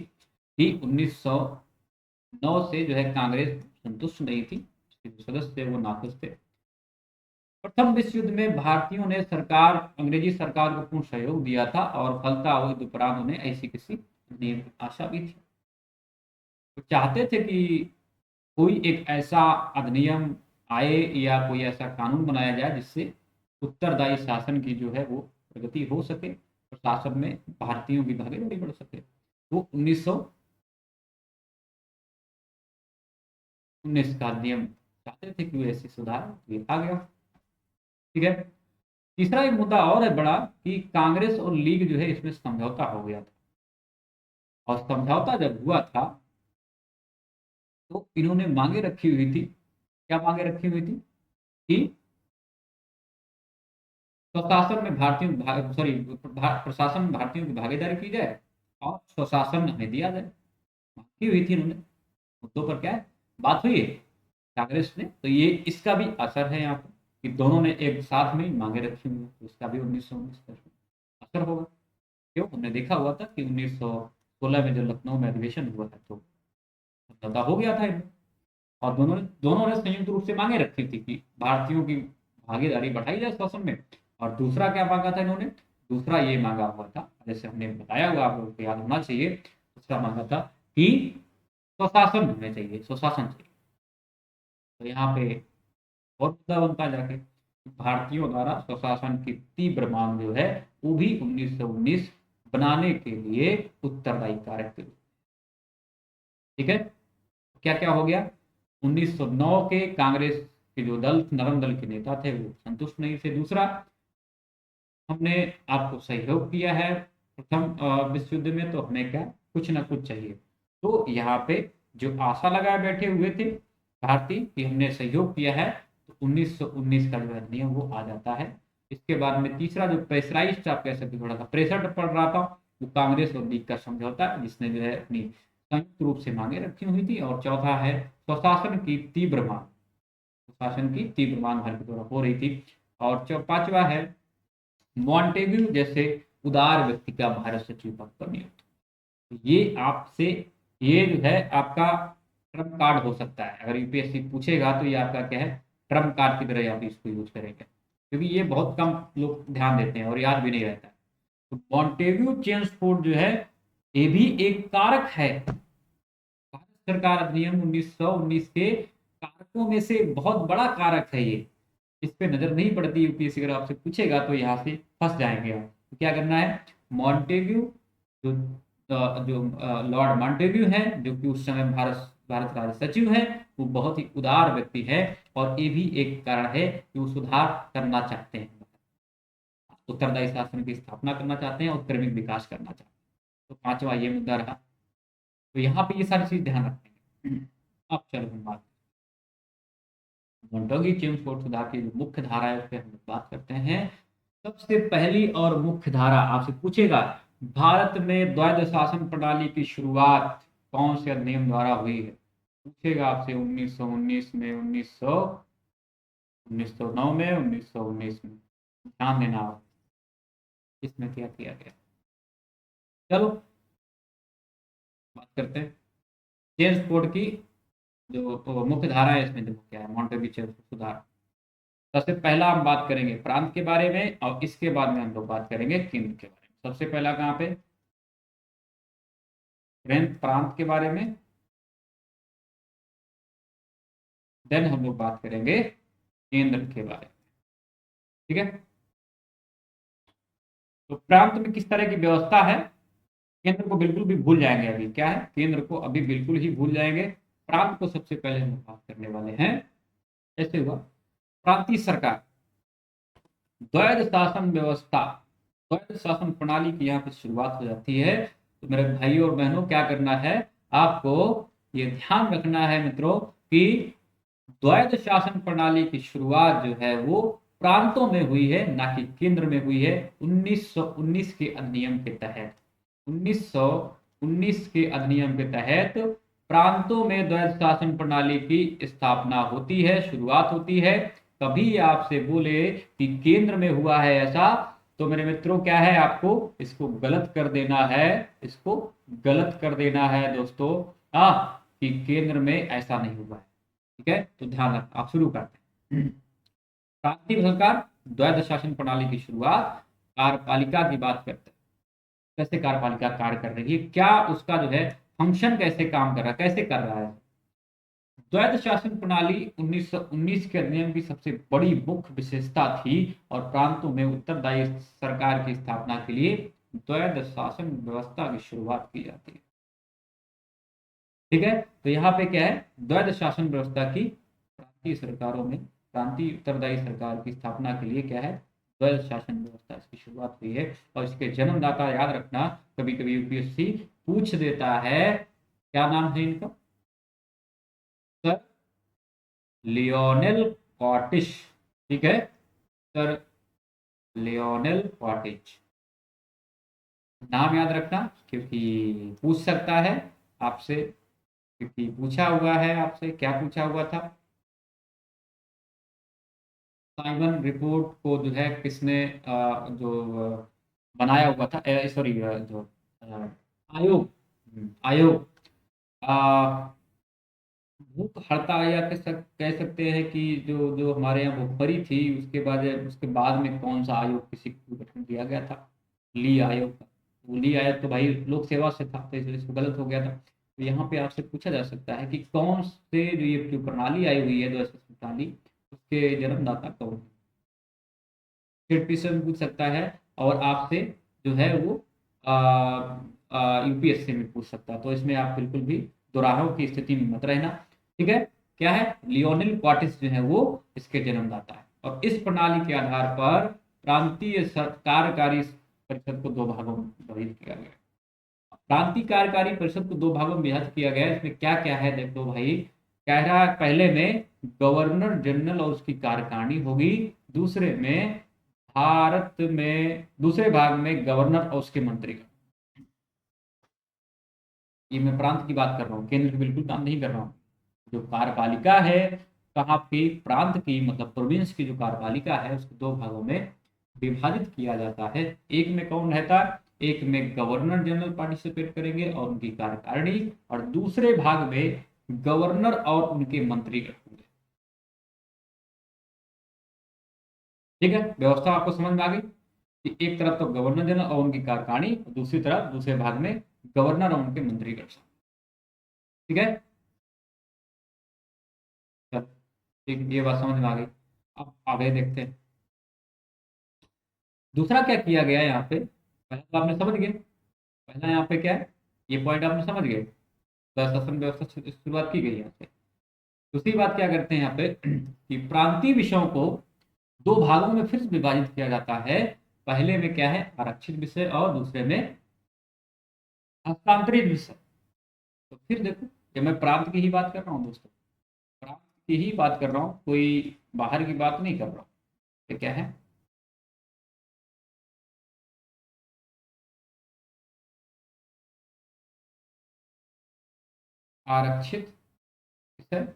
S1: कि 1909 से जो है कांग्रेस संतुष्ट नहीं थी, उसके जो सदस्य थे वो नाखुश थे। प्रथम विश्व युद्ध में भारतीयों ने अंग्रेजी सरकार को पूर्ण सहयोग दिया था, और फलता हुए उपरांत उन्हें ऐसी किसी नियम की आशा भी थी। वो चाहते थे कि कोई एक ऐसा अधिनियम आए या कोई ऐसा कानून बनाया जाए जिससे उत्तरदायी शासन की जो है वो प्रगति हो सके, प्रशासन में भारतीयों की भागीदारी बढ़ सके। वो 1919 का नियम चाहते थे कि वो ऐसी सुधार ये आ गया। ठीक है, तीसरा एक मुद्दा और है बड़ा कि कांग्रेस और लीग जो है इसमें समझौता हो गया था, और समझौता जब हुआ था तो इन्होंने मांगे रखी हुई थी। क्या मांगे रखी हुई थी कि स्वशासन में भारतीयों सॉरी प्रशासन में भारतीयों की भागीदारी की जाए और स्वशासन हमें दिया जाए, मांगी हुई थी इन्होंने। मुद्दों पर क्या है बात हुई है कांग्रेस ने, तो ये इसका भी असर है यहाँ पर कि दोनों ने एक साथ में मांगे रखी हुई है, तो इसका भी 1919 पर असर होगा। क्यों, हमने देखा हुआ था कि 1916 में जो लखनऊ में अधिवेशन हुआ था तो समझौता हो गया था इनमें, और दोनों ने संयुक्त रूप से मांगे रखी थी कि भारतीयों की भागीदारी बढ़ाई जाए शासन में। और दूसरा क्या मांगा था इन्होंने, दूसरा ये मांगा हुआ था, जैसे हमने बताया हुआ आप लोगों को याद होना चाहिए, दूसरा मांगा था कि स्वशासन होने चाहिए, स्वशासन चाहिए। तो यहाँ पे और मुद्दा बनता जाके भारतीयों द्वारा स्वशासन की तीव्र मांग जो है वो भी 1919 बनाने के लिए उत्तरदायी कारक थे। ठीक है, क्या क्या हो गया, 1909 के कांग्रेस के जो दल नरम दल के नेता थे वो संतुष्ट नहीं थे। दूसरा, हमने आपको सहयोग किया है प्रथम विश्व युद्ध में, तो हमें क्या कुछ ना कुछ चाहिए। तो यहाँ पे जो आशा लगाए बैठे हुए थे भारतीय कि हमने सहयोग किया है, तो 1919 का जो है नियम वो आ जाता है। इसके बाद में तीसरा जो प्रेशराइज्ड आप कह सकते, थोड़ा सा प्रेशर पड़ रहा था, वो कांग्रेस और लीग का समझौता जिसने जो है अपनी संयुक्त रूप से मांगे रखी हुई थी। और चौथा है स्वशासन की तीव्र मांग, स्वशासन की तीव्र मांग भारत के द्वारा हो रही थी। और पांचवा है मॉन्टेग्यू जैसे उदार व्यक्ति का भारत सचिव पद पर नियुक्त। ये आपसे, ये जो है आपका ट्रम्प कार्ड हो सकता है, अगर यूपीएससी पूछेगा तो ये आपका क्या है, ट्रम्प कार्ड की तरह आप इसको यूज करेंगे, क्योंकि ये बहुत कम लोग ध्यान देते हैं और याद भी नहीं रहता है। तो मॉन्टेग्यू चेम्सफोर्ड जो है ये भी एक कारक है, भारत सरकार अधिनियम 1919 के कारकों में से बहुत बड़ा कारक है ये। इस पे नजर नहीं पड़ती यूपीएससी, अगर आपसे पूछेगा तो यहाँ से फंस जाएंगे आप। तो क्या करना है, मॉन्टेग्यू जो लॉर्ड मॉन्टेग्यू है, जो कि उस समय भारत राज्य सचिव है, वो बहुत ही उदार व्यक्ति है, और ये भी एक कारण है कि वो सुधार करना चाहते हैं। उत्तरदायी शासन की स्थापना करना चाहते हैं और क्रमिक विकास करना चाहते हैं। तो पांचवा ये मुद्दा रहा। तो यहाँ पे ये सारी चीज ध्यान रखेंगे। अब चलो हम मोंटेग्यू चेम्सफोर्ड सुधार की जो मुख्य धारा है उस पर हम बात करते हैं। सबसे पहली और मुख्य धारा आपसे पूछेगा, भारत में द्वैध शासन प्रणाली की शुरुआत कौन से अधिनियम द्वारा हुई है? पूछेगा आपसे 1919 में, 1909 में, 1919 में। ध्यान देना आप इसमें क्या किया गया। चलो बात करते हैं चेम्सफोर्ड की जो मुख्य धारा है, इसमें देखो क्या है, मोंटेग्यू चेम्सफोर्ड सुधार। सबसे पहला हम बात करेंगे प्रांत के बारे में और इसके बाद में हम लोग बात करेंगे केंद्र के बारे में। सबसे पहला कहाँ पे, प्रांत के बारे में, देन हम लोग बात करेंगे केंद्र के बारे में। ठीक है, तो प्रांत में किस तरह की व्यवस्था है, केंद्र को बिल्कुल भी भूल जाएंगे। अभी क्या है, केंद्र को अभी बिल्कुल ही भूल जाएंगे। प्रांत को सबसे पहले हम बात करने वाले हैं। ऐसे हुआ प्रांतीय सरकार, द्वैध शासन व्यवस्था, द्वैध शासन प्रणाली की यहाँ पे शुरुआत हो जाती है। तो मेरे भाइयों और बहनों क्या करना है, आपको ये ध्यान रखना है मित्रों कि द्वैध शासन प्रणाली की शुरुआत जो है वो प्रांतों में हुई है, ना कि केंद्र में हुई है। 1919 के अधिनियम के तहत, 1919 के अधिनियम के तहत प्रांतों में द्वैध शासन प्रणाली की स्थापना होती है, शुरुआत होती है। कभी आपसे बोले कि केंद्र में हुआ है ऐसा, तो मेरे मित्रों क्या है, आपको इसको गलत कर देना है, इसको गलत कर देना है दोस्तों। कि केंद्र में ऐसा नहीं हुआ है। ठीक है, तो ध्यान रख, आप शुरू करते हैं। प्रांतीय सरकार, द्वैध शासन प्रणाली की शुरुआत, कार्यपालिका की बात करते हैं। कैसे कार्यपालिका कार्य कर रही है, क्या उसका जो है फंक्शन कैसे काम कर रहा है, कैसे कर रहा है। द्वैध शासन प्रणाली 1919 के अधिनियम की सबसे बड़ी मुख्य विशेषता थी और प्रांतों में उत्तरदायी सरकार की स्थापना के लिए द्वैध शासन व्यवस्था की शुरुआत की जाती है। ठीक है, तो यहाँ पे क्या है, द्वैध शासन व्यवस्था की प्रांतीय सरकारों में, प्रांतीय उत्तरदायी सरकार की स्थापना के लिए क्या है, द्वैध शासन व्यवस्था इसकी शुरुआत हुई है। और इसके जन्मदाता याद रखना, कभी कभी यूपीएससी पूछ देता है, क्या नाम है इनका, सर लियोनेल कॉटिश। ठीक है, सर लियोनेल कॉटिश, नाम याद रखना क्योंकि पूछ सकता है आपसे, क्योंकि पूछा हुआ है आपसे। क्या पूछा हुआ था, साइमन रिपोर्ट को जो है किसने जो बनाया हुआ था, सॉरी जो आयोग, आयोग भूख हड़ताल या कह सकते हैं कि जो जो हमारे यहाँ भूखमरी थी, उसके बाद में कौन सा आयोग किसी को गठन किया गया था, ली आयोग का। वो ली आयोग तो भाई लोक सेवा से था, तो इसलिए इसको गलत हो गया था। तो यहाँ पे आपसे पूछा जा सकता है कि कौन से जो ये जो प्रणाली आई हुई है 2047 प्रणाली, उसके जन्मदाता कौन है। से पूछ सकता है और आपसे जो है वो यूपीएससी में पूछ सकता है। तो इसमें आप बिल्कुल भी दोराहों की स्थिति में मत रहना। ठीक है, क्या है, लियोनेल क्वार्टिस जो है वो इसके जन्मदाता है। और इस प्रणाली के आधार पर प्रांतीय कार्यकारी परिषद को दो भागों में विभाजित किया गया। प्रांतीय कार्यकारी परिषद को दो भागों में विभाजित किया गया। इसमें क्या क्या है देख लो भाई। कह रहा है पहले में गवर्नर जनरल और उसकी कार्यकारिणी होगी, दूसरे में भारत में दूसरे भाग में गवर्नर और उसके मंत्री का। ये मैं प्रांत की बात कर रहा हूँ, केंद्र की बिल्कुल काम नहीं कर रहा हूँ। जो कार्यपालिका है कहाँ की, प्रांत की, मतलब प्रोविंस की जो कार्यपालिका है उसको दो भागों में विभाजित किया जाता है। एक में कौन रहता है, एक में गवर्नर जनरल पार्टिसिपेट करेंगे और उनकी कार्यकारिणी, और दूसरे भाग में गवर्नर और उनके मंत्री रखेंगे। ठीक है, व्यवस्था आपको समझ में आ गई कि एक तरफ तो गवर्नर जनरल और उनकी कार्यकारिणी, दूसरी तरफ दूसरे भाग में गवर्नर और उनके मंत्री कर सकते। ठीक है, चलो ठीक, ये बात समझ में आ गई। अब आगे देखते हैं दूसरा क्या किया गया यहाँ पे। पहला तो आपने समझ गए, पहला यहाँ पे क्या है, ये पॉइंट आपने समझ गए, शासन व्यवस्था शुरुआत की गई यहाँ से। दूसरी बात क्या करते हैं यहाँ पे कि प्रांतीय विषयों को दो भागों में फिर से विभाजित किया जाता है। पहले में क्या है, आरक्षित विषय, और दूसरे में हस्तांतरित विषय। तो फिर देखो, ये मैं प्रांत की ही बात कर रहा हूँ दोस्तों, प्रांत की ही बात कर रहा हूँ, कोई बाहर की बात नहीं कर रहा हूँ। ये क्या है, आरक्षित विषय,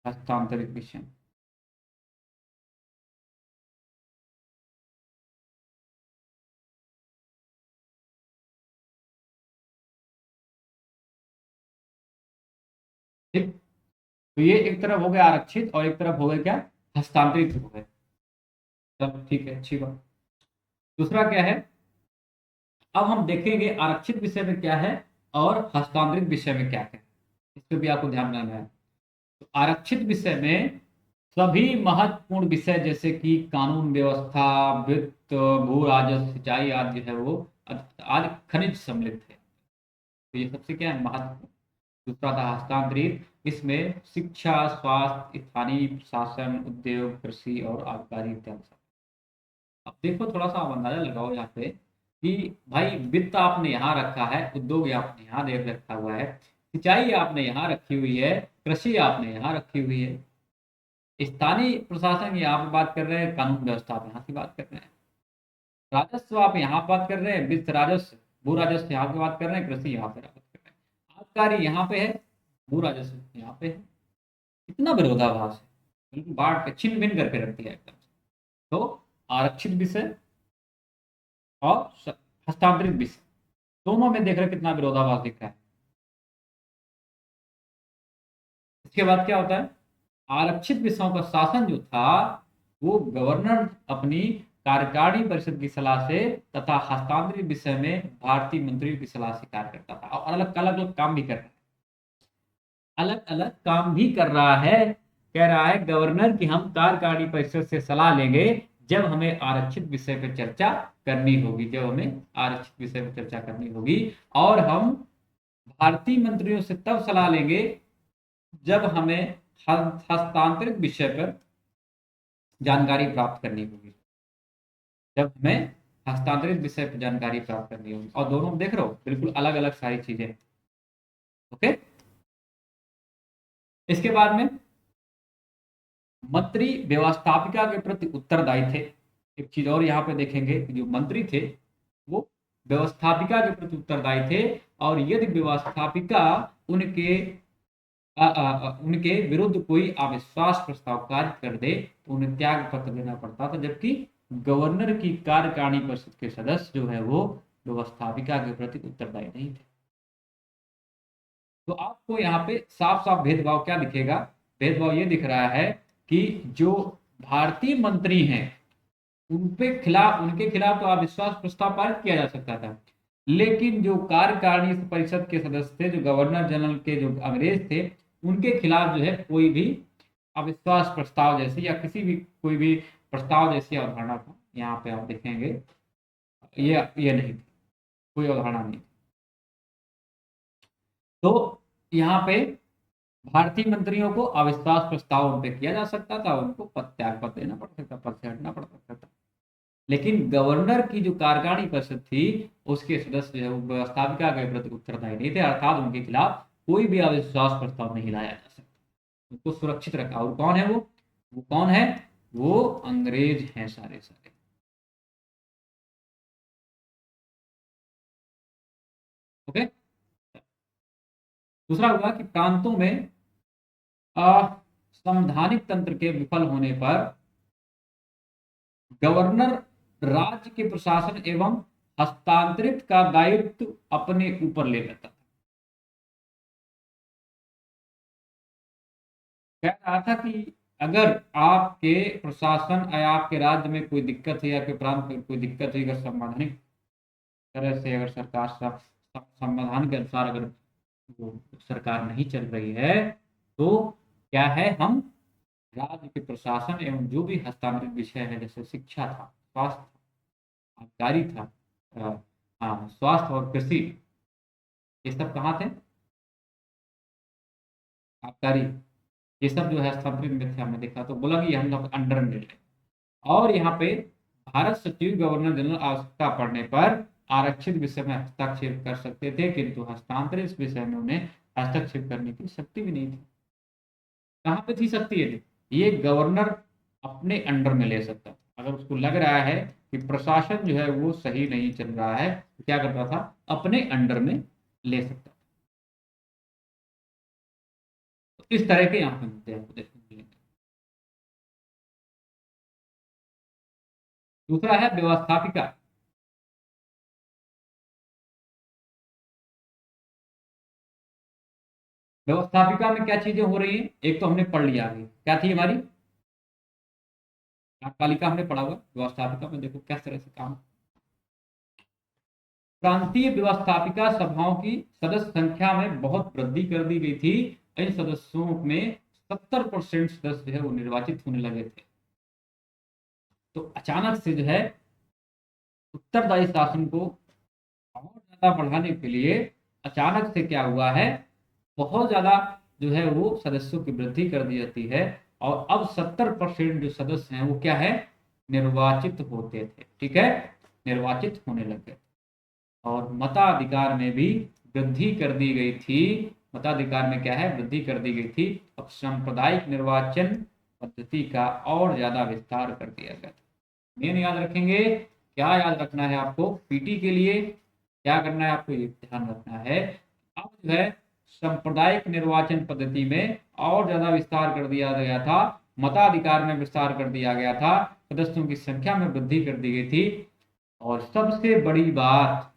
S1: हस्तांतरित विषय। ठीक, तो ये एक तरफ हो गया आरक्षित, और एक तरफ हो गया क्या, हस्तांतरित हो गए। चलो ठीक है, अच्छी बात। दूसरा क्या है, अब हम देखेंगे आरक्षित विषय में क्या है और हस्तांतरित विषय में क्या है, इस पर भी आपको ध्यान देना है। तो आरक्षित विषय में सभी महत्वपूर्ण विषय जैसे कि कानून व्यवस्था, वित्त, भू राजस्व, सिंचाई आदि जो है वो आदि खनिज सम्मिलित है। तो ये सबसे क्या है, महत्वपूर्ण। दूसरा था हस्तांतरित, इसमें शिक्षा, स्वास्थ्य, स्थानीय प्रशासन, उद्योग, कृषि और आबकारी इत्यादि। अब देखो, थोड़ा सा आप अंदाजा लगाओ यहाँ पे कि भाई वित्त आपने यहाँ रखा है, उद्योग आपने यहाँ दे रखा हुआ है, सिंचाई आपने यहाँ रखी हुई है, कृषि आपने यहाँ रखी हुई है, स्थानीय प्रशासन यहाँ पे बात कर रहे हैं, कानून व्यवस्था आप यहाँ की बात कर रहे हैं, राजस्व आप यहाँ बात कर रहे हैं, वित्त राजस्व, भू राजस्व यहाँ पे बात कर रहे हैं, कृषि यहाँ पे बात कर रहे हैं, आबकारी यहाँ पे है, भू राजस्व यहाँ पे है। कितना विरोधाभास है, बिल्कुल बांट के छिन भिन करके रख दिया एकदम। तो आरक्षित विषय और हस्तांतरित विषय, दोनों में देख रहे हैं कितना विरोधाभास दिख रहा है। इसके बाद क्या होता है, आरक्षित विषयों का शासन जो था वो गवर्नर अपनी कार्यकारिणी परिषद की सलाह से तथा हस्तांतरित विषय में भारतीय मंत्रियों की सलाह से कार्य करता था, और अलग अलग अलग काम भी कर रहा है, अलग अलग काम भी कर रहा है। कह रहा है गवर्नर कि हम कार्यकारिणी परिषद से सलाह लेंगे जब हमें आरक्षित विषय पर चर्चा करनी होगी, जब हमें आरक्षित विषय पर चर्चा करनी होगी, और हम भारतीय मंत्रियों से तब सलाह लेंगे जब हमें हस्तांतरित विषय पर जानकारी प्राप्त करनी होगी, जब हमें हस्तांतरित विषय पर जानकारी प्राप्त करनी होगी। और दोनों देख रहे हो बिल्कुल अलग अलग सारी चीजें। ओके, इसके बाद में मंत्री व्यवस्थापिका के प्रति उत्तरदायी थे। एक चीज और यहाँ पे देखेंगे कि जो मंत्री थे वो व्यवस्थापिका के प्रति उत्तरदायी थे, और यदि व्यवस्थापिका उनके उनके विरुद्ध कोई अविश्वास प्रस्ताव पारित कर दे तो उन्हें त्याग पत्र देना पड़ता था, जबकि गवर्नर की कार्यकारिणी परिषद के सदस्य जो है वो व्यवस्थापिका के प्रति उत्तरदायी नहीं थे। तो आपको यहाँ पे साफ साफ भेदभाव क्या दिखेगा, भेदभाव ये दिख रहा है कि जो भारतीय मंत्री हैं उनके खिलाफ तो अविश्वास प्रस्ताव पारित किया जा सकता था, लेकिन जो कार्यकारिणी परिषद के सदस्य थे, जो गवर्नर जनरल के जो अंग्रेज थे, उनके खिलाफ जो है कोई भी अविश्वास प्रस्ताव जैसी या किसी भी कोई भी प्रस्ताव जैसी अवधारणा को यहाँ पे आप देखेंगे, ये नहीं थी, कोई अवधारणा नहीं। तो यहाँ पे भारतीय मंत्रियों को अविश्वास प्रस्ताव उन पे किया जा सकता था, उनको त्याग पत्र देना पड़ सकता, पद से हटना पड़ सकता था। लेकिन गवर्नर की जो कार्यकारिणी परिषद थी उसके सदस्य जो है वो व्यवस्थापिका के प्रति उत्तरदायी नहीं थे, अर्थात उनके खिलाफ कोई भी अविश्वास प्रस्ताव नहीं लाया जा सकता, उनको सुरक्षित रखा। और कौन है वो कौन है, वो अंग्रेज हैं सारे सारे। ओके, दूसरा हुआ कि प्रांतों में संवैधानिक तंत्र के विफल होने पर गवर्नर राज्य के प्रशासन एवं हस्तांतरित का दायित्व अपने ऊपर ले लेता था। कह रहा था कि अगर आपके प्रशासन या आपके राज्य में कोई दिक्कत है या आपके प्रांत में कोई दिक्कत है, अगर संवैधानिक तरह से अगर सरकार संविधान के अनुसार अगर वो सरकार नहीं चल रही है, तो क्या है, हम राज्य के प्रशासन एवं जो भी हस्तांतरित विषय है, जैसे शिक्षा था, स्वास्थ्य था, आबकारी था, हाँ स्वास्थ्य और कृषि, ये सब कहाँ थे, आबकारी, ये सब जो है हस्तांतरित में थे। हमने देखा तो बोला कि हम लोग अंडर में ले लें, और यहाँ पे भारत सचिव गवर्नर जनरल आवश्यकता पड़ने पर आरक्षित विषय में हस्तक्षेप कर सकते थे, किंतु हस्तांतरित विषय में उन्हें हस्तक्षेप करने की शक्ति भी नहीं थी। कहाँ पे थी शक्ति? ये गवर्नर अपने अंडर में ले सकता था। अगर उसको लग रहा है कि प्रशासन जो है वो सही नहीं चल रहा है, तो क्या करता था? अपने अंडर में ले सकता था। तो इस तरह के यहाँ पे मुद्दे आपको देखने को मिलेंगे। दूसरा है व्यवस्थापिका। व्यवस्थापिका में क्या चीजें हो रही है? एक तो हमने पढ़ लिया आगे, क्या थी हमारी कार्यपालिका, हमने पढ़ा हुआ। व्यवस्थापिका में देखो किस तरह से काम। प्रांतीय व्यवस्थापिका सभाओं की सदस्य संख्या में बहुत वृद्धि कर दी गई थी। इन सदस्यों में 70% सदस्य जो है वो निर्वाचित होने लगे थे। तो अचानक से जो है उत्तरदायी शासन को और ज्यादा बढ़ाने के लिए अचानक से क्या हुआ है, बहुत ज्यादा जो है वो सदस्यों की वृद्धि कर दी जाती है। और अब 70% जो सदस्य हैं वो क्या है, निर्वाचित होते थे। ठीक है, निर्वाचित होने लगे। और मताधिकार में भी वृद्धि कर दी गई थी। मताधिकार में क्या है, वृद्धि कर दी गई थी। अब सांप्रदायिक निर्वाचन पद्धति का और ज्यादा विस्तार कर दिया गया था। मेन याद रखेंगे, क्या याद रखना है आपको पीटी के लिए, क्या करना है आपको, ये ध्यान रखना है। अब जो है सांप्रदायिक निर्वाचन पद्धति में और ज्यादा विस्तार कर दिया गया था, मताधिकार में विस्तार कर दिया गया था, सदस्यों की संख्या में वृद्धि कर दी गई थी। और सबसे बड़ी बात,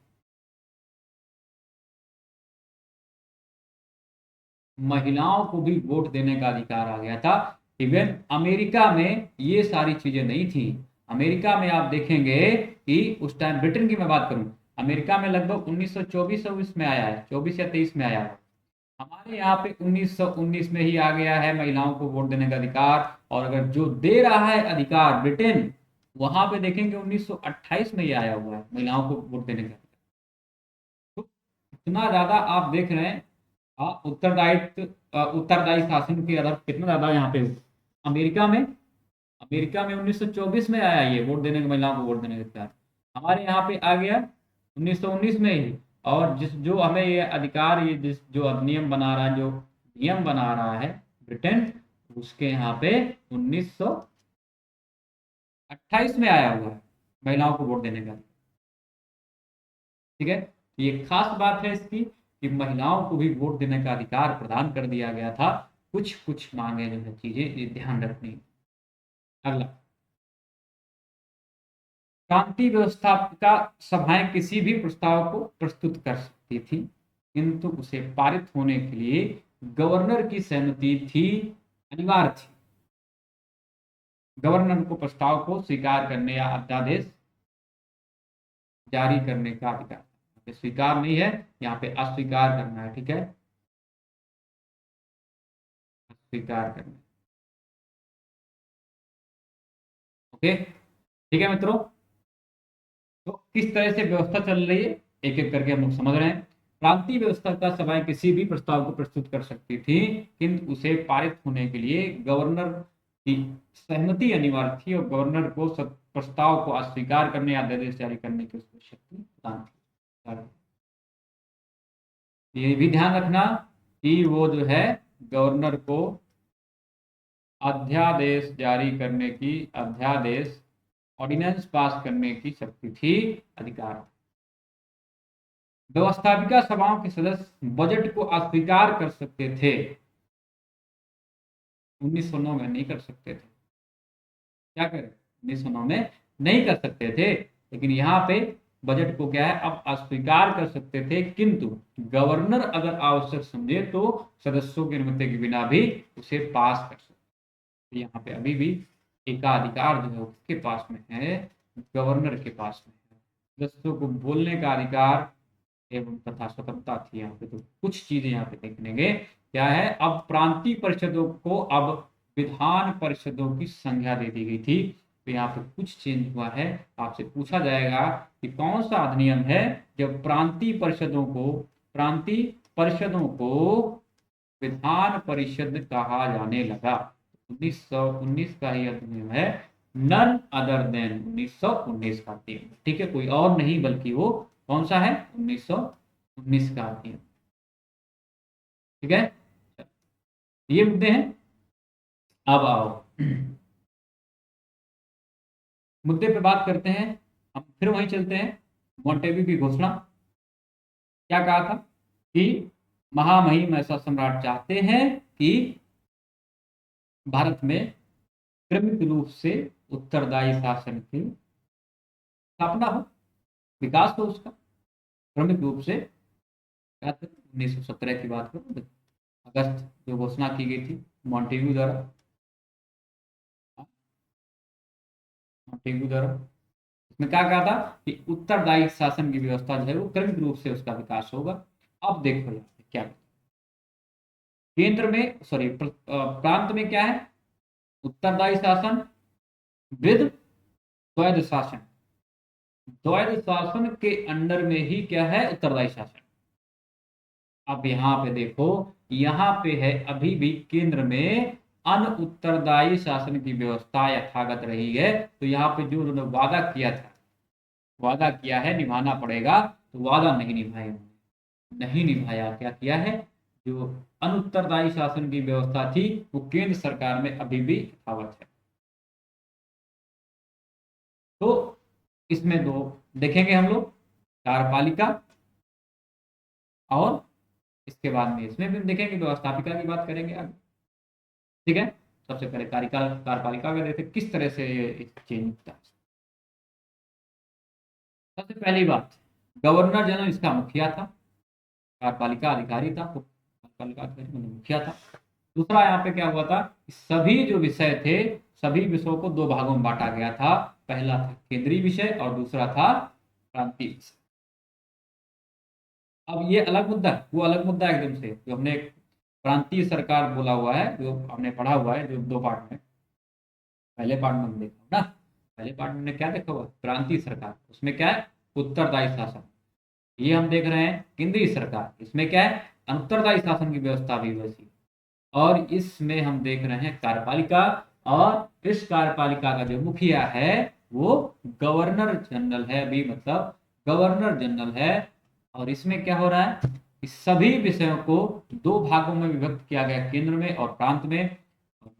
S1: महिलाओं को भी वोट देने का अधिकार आ गया था। इवन अमेरिका में ये सारी चीजें नहीं थी। अमेरिका में आप देखेंगे कि उस टाइम, ब्रिटेन की मैं बात करूं, अमेरिका में लगभग 1924 में आया है, 24 या 23 में आया है। हमारे यहाँ पे 1919 में ही आ गया है महिलाओं को वोट देने का अधिकार। और अगर जो दे रहा है अधिकार ब्रिटेन, वहां पे देखेंगे 1928 में ही आया हुआ है महिलाओं को वोट देने का अधिकार। तो इतना ज्यादा आप देख रहे हैं उत्तरदायी शासन के आधार कितना ज्यादा यहाँ पे अमेरिका में। अमेरिका में 1924 में आया ये वोट देने का, महिलाओं को वोट देने का अधिकार। हमारे यहाँ पे आ गया 1919 में ही। और जिस जो हमें ये अधिकार, ये जिस जो अधिनियम बना रहा है, जो नियम बना रहा है ब्रिटेन, उसके यहाँ पे 1928 में आया हुआ है महिलाओं को वोट देने का। ठीक है, ये खास बात है इसकी कि महिलाओं को भी वोट देने का अधिकार प्रदान कर दिया गया था। कुछ कुछ मांगे जो है चीजें ये ध्यान रखनी। अगला, प्रांतीय व्यवस्थापिका सभाएं किसी भी प्रस्ताव को प्रस्तुत कर सकती थी, किंतु उसे पारित होने के लिए गवर्नर की सहमति थी, अनिवार्य थी। गवर्नर को प्रस्ताव को स्वीकार करने या अध्यादेश जारी करने का अधिकार। स्वीकार नहीं है, यहाँ पे अस्वीकार करना है। ठीक है, अस्वीकार करना। ओके, ठीक है मित्रों। तो किस तरह से व्यवस्था चल रही है एक एक करके हम लोग समझ रहे हैं। प्रांतीय व्यवस्था का सभाएं किसी भी प्रस्ताव को प्रस्तुत कर सकती थी, किंतु उसे पारित होने के लिए गवर्नर की सहमति अनिवार्य थी। और गवर्नर को प्रस्ताव को अस्वीकार करने या अध्यादेश जारी करने की उसको शक्ति प्रदान थी। ये भी ध्यान रखना कि वो जो है गवर्नर को अध्यादेश जारी करने की, अध्यादेश ऑर्डिनेंस पास करने की शक्ति थी, अधिकार। व्यवस्थापिका सभाओं के सदस्य बजट को अस्वीकार कर सकते थे, 1909 में नहीं कर सकते थे। क्या करें, 1909 में नहीं कर सकते थे, लेकिन यहाँ पे बजट को क्या है, अब अस्वीकार कर सकते थे, किंतु गवर्नर अगर आवश्यक समझे तो सदस्यों की अनुमति के बिना भी उसे पास कर सकते। तो यहाँ पे अभी भी एकाधिकार जो है उसके पास में है, गवर्नर के पास में है। सदस्यों को बोलने का अधिकार एवं तथा स्वतंत्रता थी। यहाँ पे तो कुछ चीजें यहाँ पे देखने गए क्या है, अब प्रांतीय परिषदों को अब विधान परिषदों की संज्ञा दे दी गई थी। तो यहाँ पे कुछ चेंज हुआ है। आपसे पूछा जाएगा कि कौन सा अधिनियम है जब प्रांतीय परिषदों को विधान परिषद कहा जाने लगा। 1919 का ही अधिनियम है, नन अदर देन 1919 का थीम। ठीक है, कोई और नहीं बल्कि वो कौन सा है, 1919 का थीम। ठीक है, ये मुद्दे हैं। अब आओ मुद्दे पे बात करते हैं। हम फिर वहीं चलते हैं। मॉन्टेग्यू की घोषणा क्या कहा था कि महामहिम ऐसा सम्राट चाहते हैं कि भारत में क्रमिक रूप से उत्तरदायी शासन की स्थापना हो, विकास हो उसका क्रमिक रूप से। 1917 की बात करूं, अगस्त जो घोषणा की गई थी मॉन्टेग्यू द्वारा, मॉन्टेग्यू द्वारा, उसमें क्या कहा था कि उत्तरदायी शासन की व्यवस्था जो है वो क्रमिक रूप से उसका विकास होगा। अब देखो यहाँ पे क्या केंद्र में, सॉरी प्रांत में क्या है, उत्तरदायी शासन विद द्वैध शासन। द्वैध शासन के अंडर में ही क्या है, उत्तरदायी शासन। अब यहाँ पे देखो, यहाँ पे है अभी भी केंद्र में अन उत्तरदायी शासन की व्यवस्था यथागत रही है। तो यहाँ पे जो उन्होंने वादा किया था, वादा किया है, निभाना पड़ेगा, तो वादा नहीं निभाया उन्होंने। नहीं निभाया, क्या किया है, जो अनुत्तरदायी शासन की व्यवस्था थी वो केंद्र सरकार में अभी भी यथावत है। तो इसमें दो देखेंगे हम लोग, कार्यपालिका और इसके बाद में इसमें भी देखेंगे व्यवस्थापिका की बात करेंगे आगे। ठीक है, सबसे पहले कार्यकाल कार्यपालिका का देखते किस तरह से ये चेंज होता है। सबसे पहली बात, गवर्नर जनरल इसका मुखिया था, कार्यपालिका अधिकारी था, तो कार्यपालिका अधिकारी मतलब मुखिया था। दूसरा यहाँ पे क्या हुआ था, सभी जो विषय थे, सभी विषयों को दो भागों में बांटा गया था। पहला था केंद्रीय विषय और दूसरा था प्रांतीय विषय। अब ये अलग मुद्दा, वो अलग मुद्दा एकदम से, जो हमने प्रांतीय सरकार बोला हुआ है, जो हमने पढ़ा हुआ है, जो दो पार्ट में, पहले पार्ट में हम देखा ना, पहले पार्ट में हमने क्या देखा हुआ, प्रांतीय सरकार, उसमें क्या है, उत्तरदायी शासन। ये हम देख रहे हैं केंद्रीय सरकार, इसमें क्या है, अंतरदायी शासन की व्यवस्था भी वैसी। और इसमें हम देख रहे हैं कार्यपालिका, और इस कार्यपालिका का जो मुखिया है वो गवर्नर जनरल है अभी, मतलब गवर्नर जनरल है। और इसमें क्या हो रहा है, इस सभी विषयों को दो भागों में विभक्त किया गया, केंद्र में और प्रांत में।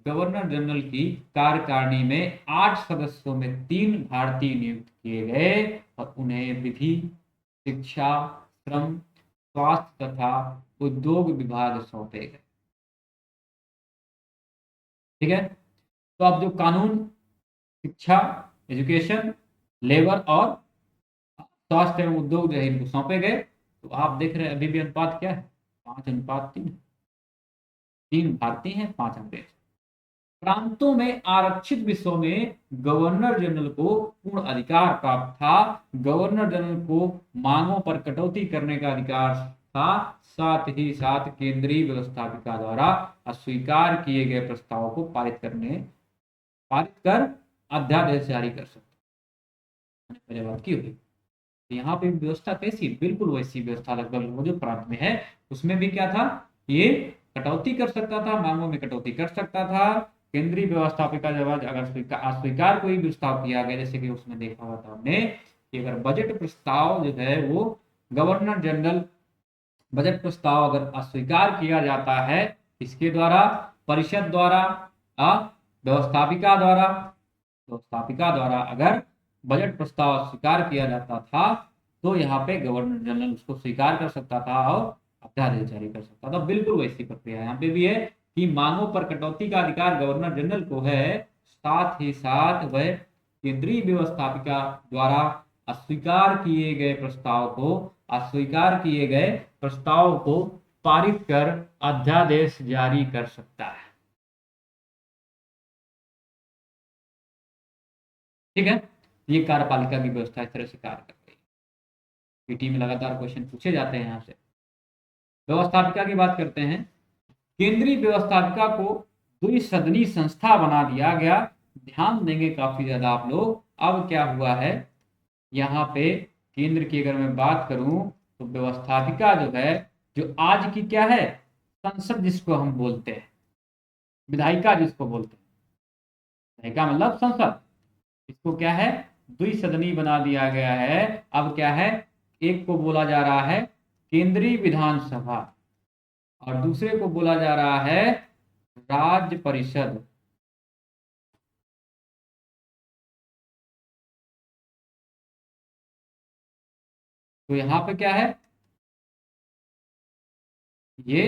S1: गवर्नर जनरल की कार्यकारिणी में 8 सदस्यों में 3 भारतीय नियुक्त किए गए और उन्हें विधि, शिक्षा, श्रम, स्वास्थ्य तथा उद्योग विभाग सौंपे गए। ठीक है, तो अब जो कानून, शिक्षा, एजुकेशन, लेबर और स्वास्थ्य एवं उद्योग जो है इनको सौंपे गए, तो आप देख रहे हैं अभी भी अनुपात क्या है, 5:3। 3 भारतीय हैं, 5 अंग्रेज। प्रांतों में आरक्षित विषयों में गवर्नर जनरल को पूर्ण अधिकार प्राप्त था। गवर्नर जनरल को मांगों पर कटौती करने का अधिकार था। साथ ही साथ केंद्रीय व्यवस्थापिका द्वारा अस्वीकार किए गए प्रस्तावों को पारित कर अध्यादेश जारी कर सकते। पहले बात की हुई, यहाँ पे व्यवस्था कैसी, बिल्कुल वैसी व्यवस्था लगभग वो जो प्रांत में है उसमें भी क्या था, ये कटौती कर सकता था, मांगों में कटौती कर सकता था। केंद्रीय व्यवस्थापिका जब अगर अस्वीकार कोई प्रस्ताव किया गया, जैसे कि उसमें देखा हुआ था हमने कि अगर बजट प्रस्ताव जो है वो गवर्नर जनरल, बजट प्रस्ताव अगर अस्वीकार किया जाता है, इसके द्वारा, परिषद द्वारा, व्यवस्थापिका द्वारा, अगर बजट प्रस्ताव स्वीकार किया जाता था, तो यहाँ पे गवर्नर जनरल उसको स्वीकार कर सकता था और अध्यादेश जारी कर सकता था। बिल्कुल वैसी प्रक्रिया यहाँ पे भी है कि मांगों पर कटौती का अधिकार गवर्नर जनरल को है, साथ ही साथ वह केंद्रीय व्यवस्थापिका द्वारा अस्वीकार किए गए प्रस्ताव को पारित कर अध्यादेश जारी कर सकता है। ठीक है, ये कार्यपालिका की व्यवस्था इस तरह से कार्य कर रही है। पीटी में लगातार क्वेश्चन पूछे जाते हैं यहाँ से। व्यवस्थापिका की बात करते हैं। केंद्रीय व्यवस्थापिका को द्विसदनी संस्था बना दिया गया। ध्यान देंगे काफी ज्यादा आप लोग। अब क्या हुआ है, यहाँ पे केंद्र की अगर मैं बात करूं तो व्यवस्थापिका जो है, जो आज की क्या है, संसद जिसको हम बोलते हैं, विधायिका जिसको बोलते हैं, विधायिका मतलब संसद, इसको क्या है, द्विसदनी बना दिया गया है। अब क्या है, एक को बोला जा रहा है केंद्रीय विधानसभा और दूसरे को बोला जा रहा है राज्य परिषद। तो यहाँ पे क्या है, ये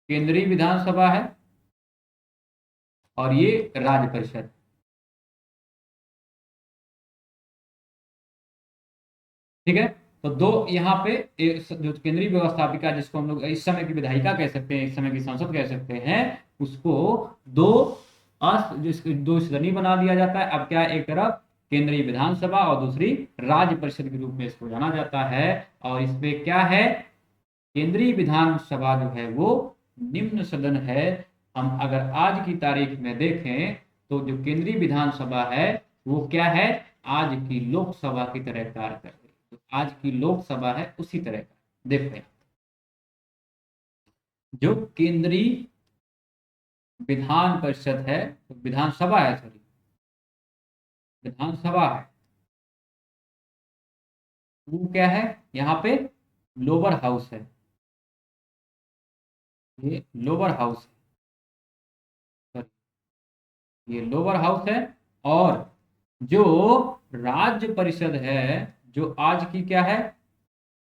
S1: केंद्रीय विधानसभा है और ये राज्य परिषद। ठीक है, तो दो यहाँ पे जो केंद्रीय व्यवस्थापिका, जिसको हम लोग इस समय की विधायिका कह सकते हैं, इस समय की संसद कह सकते हैं, उसको दो दो सदनी बना दिया जाता है। अब क्या है, एक तरफ केंद्रीय विधानसभा और दूसरी राज्य परिषद के रूप में इसको जाना जाता है। और इसमें क्या है, केंद्रीय विधानसभा जो है वो निम्न सदन है। हम अगर आज की तारीख में देखें तो जो केंद्रीय विधानसभा है वो क्या है, आज की लोकसभा की तरह कार्य कर रही है। तो आज की लोकसभा है उसी तरह का। देखो जो केंद्रीय विधान परिषद है, तो विधानसभा है, सॉरी विधानसभा है, वो क्या है, यहाँ पे लोअर हाउस है, ये लोअर हाउस है, ये लोअर हाउस है। और जो राज्य परिषद है, जो आज की क्या है,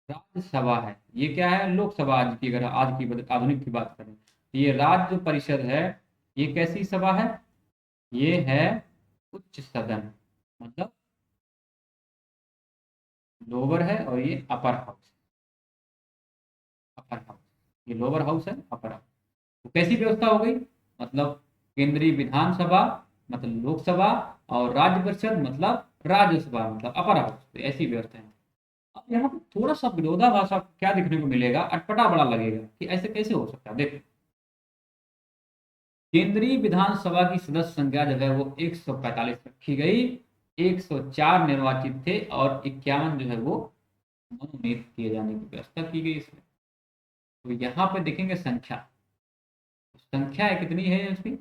S1: राज्यसभा है, ये क्या है, लोकसभा। आज की, अगर आज की आधुनिक की बात करें तो ये राज्य परिषद है, ये कैसी सभा है, ये है उच्च सदन, मतलब लोअर है और ये अपर हाउस, अपर हाउस, ये लोअर हाउस है, अपर हाउस। तो कैसी व्यवस्था हो गई, मतलब केंद्रीय विधानसभा मतलब लोकसभा और राज्य परिषद मतलब राज्यसभा मतलब अपर हाउस। तो ऐसी व्यवस्था है। अब यहाँ पे थोड़ा सा विरोधाभास आपको क्या देखने को मिलेगा, अटपटा बड़ा लगेगा कि ऐसे कैसे हो सकता है। देखो केंद्रीय विधानसभा की सदस्य संख्या जो है वो 145 रखी गई, 104 निर्वाचित थे और 51 जो है वो मनोनीत किए जाने की व्यवस्था की गई इसमें। तो यहाँ पे देखेंगे संख्या, संख्या है कितनी है, इसकी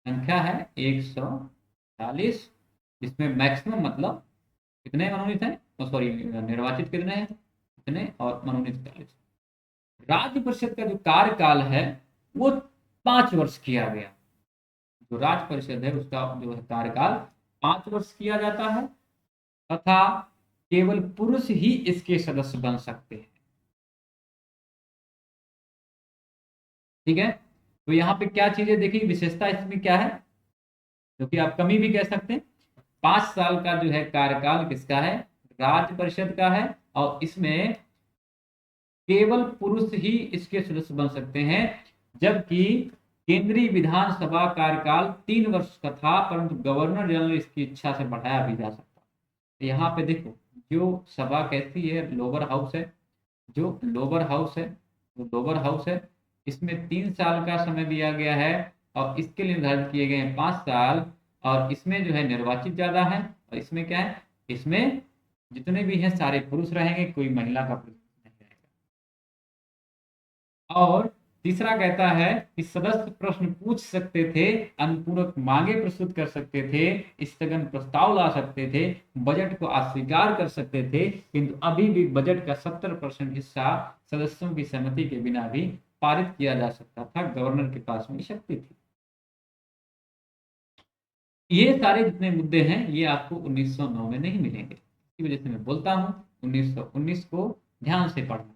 S1: संख्या है 140। इसमें मैक्सिमम मतलब कितने मनोनीत हैं, सॉरी निर्वाचित कितने हैं, कितने और मनोनीत 40। राज्य परिषद का जो कार्यकाल है वो 5 वर्ष किया गया। जो राज्य परिषद है उसका जो है कार्यकाल 5 वर्ष किया जाता है तथा केवल पुरुष ही इसके सदस्य बन सकते हैं। ठीक है, तो यहाँ पे क्या चीजें देखी, विशेषता इसमें क्या है, जो कि आप कमी भी कह सकते हैं। 5 साल का जो है कार्यकाल किसका है, राज्य परिषद का है, और इसमें केवल पुरुष ही इसके सदस्य बन सकते हैं। जबकि केंद्रीय विधानसभा कार्यकाल 3 वर्ष का था, परंतु गवर्नर जनरल इसकी इच्छा से बढ़ाया भी जा सकता है। यहाँ पे देखो जो सभा कैसी है, लोअर हाउस है, जो लोअर हाउस है, जो लोअर हाउस है, इसमें 3 साल का समय दिया गया है और इसके लिए निर्धारित किए गए हैं 5 साल। और इसमें जो है निर्वाचित ज्यादा है और इसमें क्या है, इसमें जितने भी हैं सारे पुरुष रहेंगे, कोई महिला का प्रतिनिधित्व नहीं रहेगा। और तीसरा कहता है कि सदस्य प्रश्न पूछ सकते थे, अनुपूरक मांगे प्रस्तुत कर सकते थे, स्थगन प्रस्ताव ला सकते थे, बजट को अस्वीकार कर सकते थे, किंतु अभी भी बजट का 70% हिस्सा सदस्यों की सहमति के बिना भी पारित किया जा सकता था। गवर्नर के पास में शक्ति थी। ये सारे जितने मुद्दे हैं ये आपको 1909 में नहीं मिलेंगे। इसी वजह से मैं बोलता हूँ 1919 को ध्यान से पढ़ना।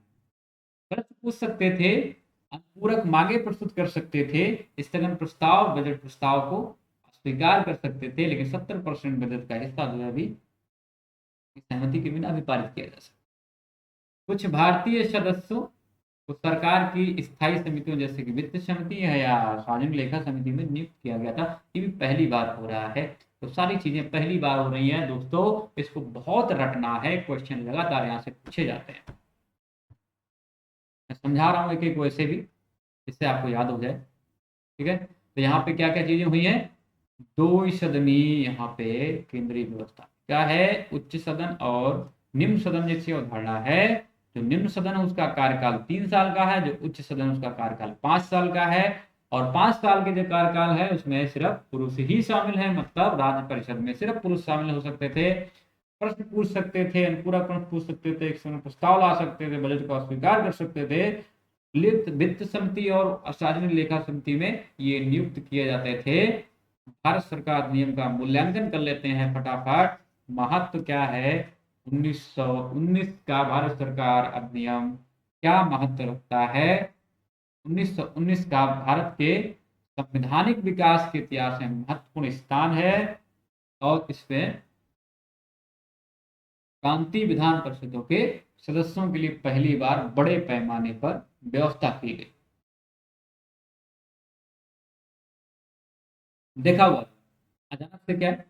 S1: प्रश्न पूछ सकते थे, अनुपूरक मांगे प्रस्तुत कर सकते थे, स्थगन प्रस्ताव बजट प्रस्ताव को स्वीकार कर सकते थे, लेकिन 70% बजट का हिस्सा जो है अभी सहमति के बिना भी पारित किया जा सकता। कुछ भारतीय सदस्यों को सरकार की स्थायी समितियों जैसे कि वित्त समिति है या सार्वजनिक लेखा समिति में नियुक्त किया गया था। ये भी पहली बार हो रहा है। तो सारी चीजें पहली बार हो रही हैं दोस्तों, इसको बहुत रटना है, क्वेश्चन लगातार यहाँ से पूछे जाते हैं। मैं समझा रहा हूँ एक एक वैसे भी, इससे आपको याद हो जाए। ठीक है, तो यहाँ पे क्या क्या चीजें हुई हैं, दो सदनी यहाँ पे केंद्रीय व्यवस्था क्या है, उच्च सदन और निम्न सदन जैसी अवधारणा है। जो निम्न सदन है उसका कार्यकाल 3 साल का है, जो उच्च सदन उसका कार्यकाल 5 साल का है। और 5 साल के जो कार्यकाल है उसमें सिर्फ पुरुष ही शामिल है, मतलब राज्य परिषद में सिर्फ पुरुष शामिल हो सकते थे, प्रश्न पूछ सकते थे, अनुपूरक प्रश्न पूछ सकते थे, एक समय प्रस्ताव ला सकते थे, बजट को अस्वीकार कर सकते थे। वित्त समिति और सार्वजनिक लेखा समिति में ये नियुक्त किए जाते थे। भारत सरकार अधिनियम का मूल्यांकन कर लेते हैं फटाफट। महत्व क्या है 1919 का भारत सरकार अधिनियम, क्या महत्व रखता है? 1919 का भारत के संवैधानिक विकास के इतिहास में महत्वपूर्ण स्थान है और इसमें प्रांतीय विधान परिषदों के सदस्यों के लिए पहली बार बड़े पैमाने पर व्यवस्था की गई। देखा हुआ अचानक से क्या है,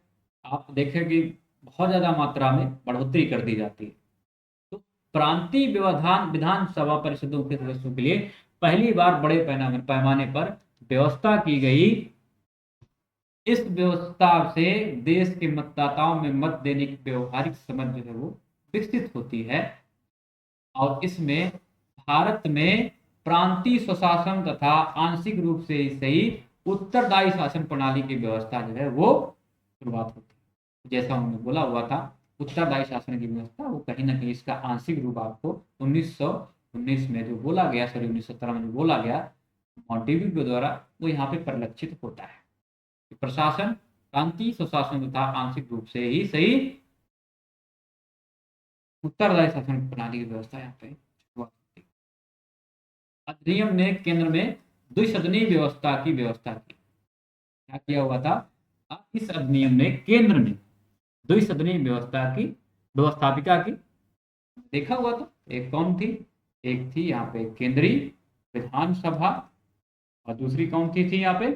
S1: आप देखें कि बहुत ज्यादा मात्रा में बढ़ोतरी कर दी जाती है। तो प्रांतीय विधानसभा परिषदों के सदस्यों के लिए पहली बार बड़े पैमाने पर व्यवस्था की गई। इस व्यवस्था से देश के मतदाताओं में मत देने की व्यवहारिक समझ जो है वो विकसित होती है और इसमें भारत में प्रांतीय स्वशासन तथा आंशिक रूप से ही सही उत्तरदायी शासन प्रणाली की व्यवस्था जो है वो शुरुआत होती है। जैसा उन्होंने बोला हुआ था उत्तरदायी शासन की व्यवस्था, वो कहीं ना कहीं इसका आंशिक रूप आपको 1919 में जो बोला गया, सॉरी 1917 में जो बोला गया मॉन्टेग्यू के द्वारा, वो यहाँ पे परिलक्षित होता है। प्रशासन प्रांतीय स्वशासन तथा आंशिक रूप से ही सही उत्तरदायी शासन प्रणाली की व्यवस्था यहाँ पे शुरुआत होती है। अधिनियम ने केंद्र में द्विसदनीय व्यवस्था की व्यवस्था की। क्या किया हुआ था? इस अधिनियम ने केंद्र में द्विसदनीय व्यवस्था की व्यवस्थापिका की। देखा हुआ तो एक कौन थी? एक थी यहाँ पे केंद्रीय विधानसभा और दूसरी कौन थी यहाँ पे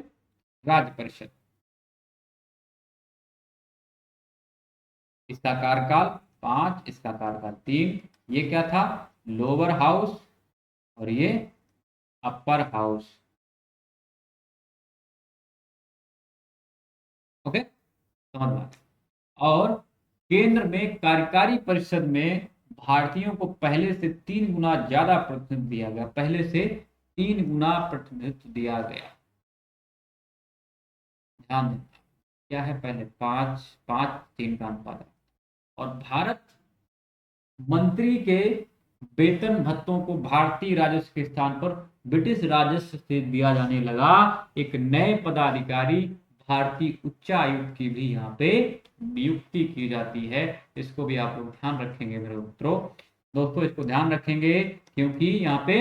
S1: राज्य परिषद। इसका कार्यकाल 5, इसका कार्यकाल 3। ये क्या था? लोअर हाउस और ये अपर हाउस। ओके, समझ में? और केंद्र में कार्यकारी परिषद में भारतीयों को पहले से 3 गुना ज्यादा प्रतिनिधित्व दिया गया, पहले से 3 गुना प्रतिनिधित्व दिया गया। ध्यान दें क्या है, पहले 5-5-3 का अनुपात। और भारत मंत्री के वेतन भत्तों को भारतीय राजस्व के स्थान पर ब्रिटिश राजस्व से दिया जाने लगा। एक नए पदाधिकारी भारतीय उच्चायुक्त की भी यहाँ पे नियुक्ति की जाती है। इसको भी आप लोग ध्यान रखेंगे मेरे दोस्तों, इसको ध्यान रखेंगे क्योंकि यहाँ पे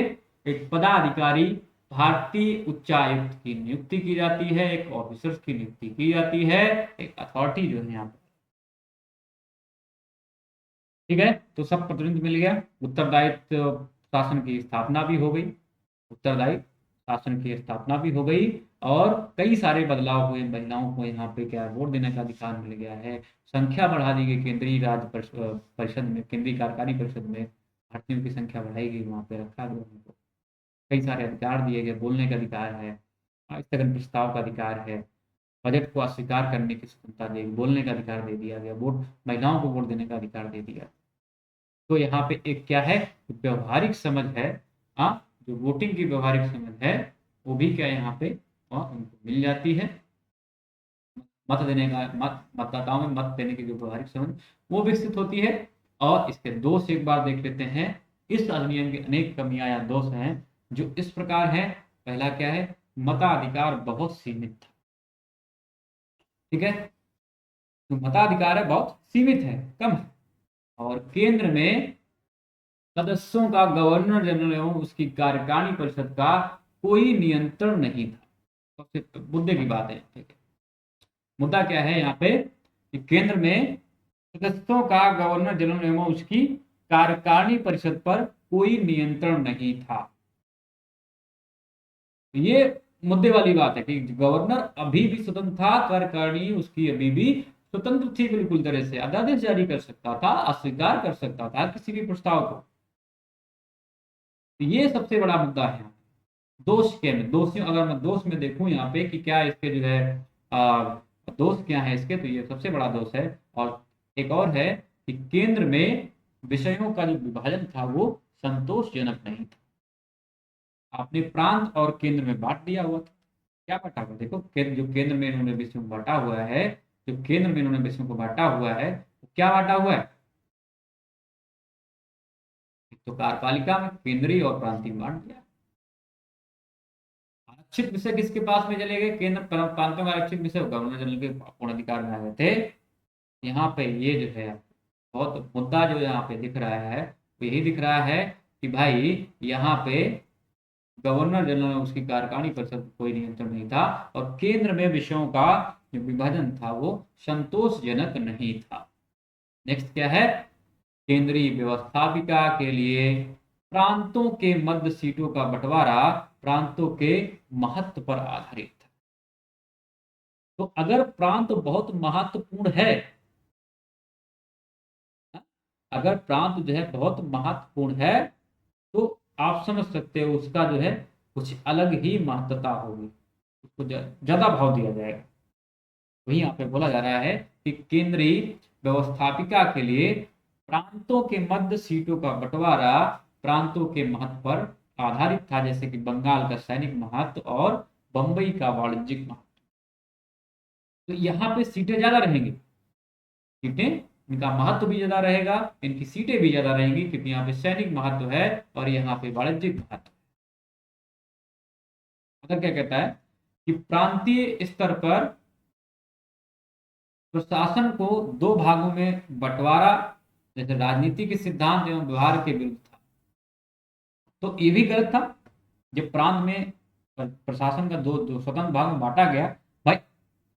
S1: एक पदाधिकारी भारतीय उच्चायुक्त की नियुक्ति की जाती है, एक ऑफिसर्स की नियुक्ति की जाती है, एक अथॉरिटी जो है यहाँ पे। ठीक है, तो सब प्रतिनिधित्व मिल गया। उत्तरदायित्व शासन की स्थापना भी हो गई, उत्तरदायी शासन की स्थापना भी हो गई और कई सारे बदलाव हुए। महिलाओं को यहाँ पे क्या वोट देने का अधिकार मिल गया है, संख्या बढ़ा दी गई केंद्रीय राज्य परिषद में, केंद्रीय कार्यकारी परिषद में भारतीयों की संख्या बढ़ाई गई, वहाँ पे रखा गया उनको। कई सारे अधिकार दिए गए, बोलने का अधिकार है, स्थगन प्रस्ताव का अधिकार है, बजट को अस्वीकार करने की स्वतंत्रता दी, बोलने का अधिकार दे दिया गया, वोट महिलाओं को वोट देने का अधिकार दे दिया। तो यहाँ पे एक क्या है, व्यवहारिक समझ है। जो वोटिंग की व्यवहारिक समझ है वो भी क्या यहाँ पे उनको मिल जाती है। मत देने का मतदाताओं में मत देने की जो व्यवहारिक समझ वो विकसित होती है। और इसके दोष एक बार देख लेते हैं। इस अधिनियम की अनेक कमियां या दोष हैं जो इस प्रकार है। पहला क्या है, मताधिकार बहुत सीमित था। ठीक है, तो मताधिकार है बहुत सीमित है, कम है। और केंद्र में सदस्यों का गवर्नर जनरल एवं उसकी कार्यकारिणी परिषद का कोई नियंत्रण नहीं था। सबसे मुद्दे की बात है, ठीक है। मुद्दा क्या है यहाँ पे कि केंद्र में सदस्यों का गवर्नर जनरल एवं उसकी कार्यकारिणी परिषद पर कोई नियंत्रण नहीं था। ये मुद्दे वाली बात है कि गवर्नर अभी भी स्वतंत्र था, कार्यकारिणी उसकी अभी भी स्वतंत्र थी, बिल्कुल तरह से अध्यादेश जारी कर सकता था, अस्वीकार कर सकता था किसी भी प्रस्ताव को। ये सबसे बड़ा मुद्दा है। दोष के में दोषियों, अगर मैं दोष में देखूं यहाँ पे कि क्या इसके जो है दोष क्या है इसके, तो ये सबसे बड़ा दोष है। और एक और है कि केंद्र में विषयों का जो विभाजन था वो संतोषजनक नहीं था। आपने प्रांत और केंद्र में बांट दिया हुआ था। क्या बांटा हुआ है? देखो जो केंद्र में इन्होंने विषयों को बांटा हुआ है, जो केंद्र में इन्होंने विषयों को बांटा हुआ है, तो क्या बांटा हुआ है? एक तो कार्यपालिका में केंद्रीय और प्रांतीय में बांट दिया। आरक्षित विषय किसके पास में चले गए? केंद्र प्रांतों का आरक्षित विषय गवर्नर जनरल के पूर्ण अधिकार में आ गए थे। यहाँ पे ये जो है बहुत मुद्दा जो यहाँ पे दिख रहा है, वो यही दिख रहा है कि भाई यहाँ पे गवर्नर जनरल उसकी कार्यकारिणी परिषद पर कोई नियंत्रण नहीं था, और केंद्र में विषयों का जो विभाजन था वो संतोषजनक नहीं था। नेक्स्ट क्या है? केंद्रीय व्यवस्थापिका के लिए प्रांतों के मध्य सीटों का बंटवारा प्रांतों के महत्व पर आधारित था। तो अगर प्रांत बहुत महत्वपूर्ण है, अगर प्रांत जो है बहुत महत्वपूर्ण है, तो आप समझ सकते हो उसका जो है कुछ अलग ही महत्वता होगी, उसको ज्यादा भाव दिया जाएगा। वही यहाँ पे बोला जा रहा है कि केंद्रीय व्यवस्थापिका के लिए प्रांतों के मध्य सीटों का बंटवारा प्रांतों के महत्व पर आधारित था, जैसे कि बंगाल का सैनिक महत्व और बंबई का वाणिज्यिक महत्व। तो यहाँ पे सीटें ज्यादा रहेंगी, सीटें, इनका महत्व भी ज्यादा रहेगा, इनकी सीटें भी ज्यादा रहेंगी, क्योंकि यहाँ पे सैनिक महत्व है और यहाँ पे वाणिज्यिक महत्व। अगर क्या कहता है कि प्रांतीय स्तर पर प्रशासन को दो भागों में बंटवारा जैसे राजनीति के सिद्धांत एवं व्यवहार के विरुद्ध था। तो ये भी गलत था जब प्रांत में प्रशासन का दो दो स्वतंत्र भाग में बांटा गया। भाई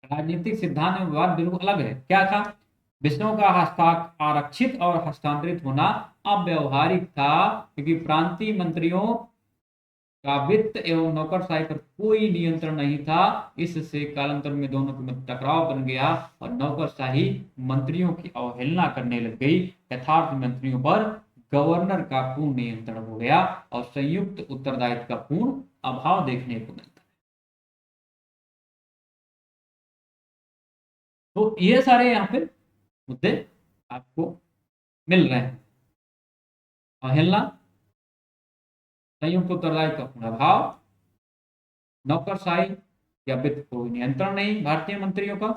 S1: राजनीतिक सिद्धांत एवं व्यवहार बिल्कुल अलग है। क्या था? विषयों का हस्ताक्षर आरक्षित और हस्तांतरित होना अव्यवहारिक था, क्योंकि प्रांतीय मंत्रियों का वित्त एवं नौकरशाही पर कोई नियंत्रण नहीं था। इससे कालांतर में दोनों के मध्य टकराव बन गया और नौकरशाही मंत्रियों की अवहेलना करने लग गई। यथार्थ मंत्रियों पर गवर्नर का पूर्ण नियंत्रण हो गया और संयुक्त उत्तरदायित्व का पूर्ण अभाव देखने को मिलता है। तो ये सारे यहाँ पे मुद्दे आपको मिल रहे हैं। अवहेलना, संयुक्त उत्तरदायित्व का पूर्ण अभाव, नौकरशाही या वित्त कोई नियंत्रण नहीं भारतीय मंत्रियों का,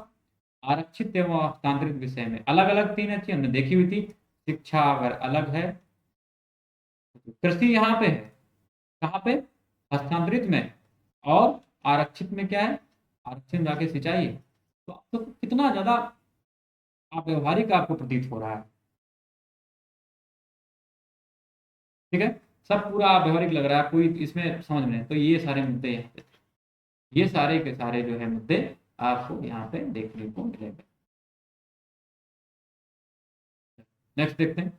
S1: आरक्षित एवं हस्तांतरित विषय में अलग अलग तीन अच्छी हमने देखी हुई थी। शिक्षा अगर अलग है, कृषि यहाँ पे है, कहाँ पे? हस्तांतरित में। और आरक्षित में क्या है? आरक्षित में जाके सिंचाई है। तो आपको कितना ज्यादा अव्यवहारिक आपको प्रतीत हो रहा है। ठीक है, सब पूरा अव्यवहारिक लग रहा है, कोई इसमें समझ में नहीं। तो ये सारे मुद्दे यहाँ पे, ये सारे के सारे जो है मुद्दे आपको यहाँ पे देखने को मिलेंगे। नेक्स्ट देखते हैं,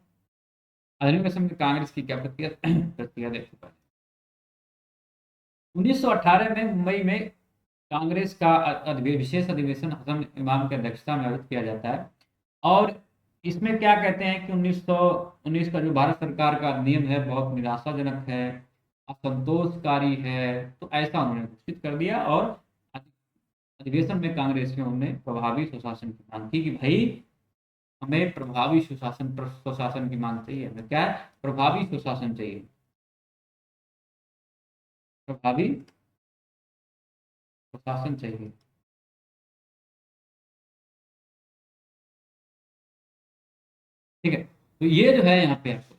S1: अधिनिवेशन में कांग्रेस की क्या प्रतिक्रिया देखते हैं। 1918 में मुंबई में कांग्रेस का विशेष अधिवेशन हसन इमाम की अध्यक्षता में आयोजित किया जाता है। और इसमें क्या कहते हैं कि 1919 का जो भारत सरकार का नियम है बहुत निराशाजनक है, असंतोषकारी है, तो ऐसा उन्होंने घोषित कर दिया। और अधिवेशन में कांग्रेसियों ने प्रभावी सुशासन की मांग की कि भाई हमें प्रभावी सुशासन सुशासन की मांग चाहिए। हमें क्या है? प्रभावी सुशासन चाहिए, प्रभावी सुशासन चाहिए। ठीक है, तो ये जो है यहाँ पे आपको,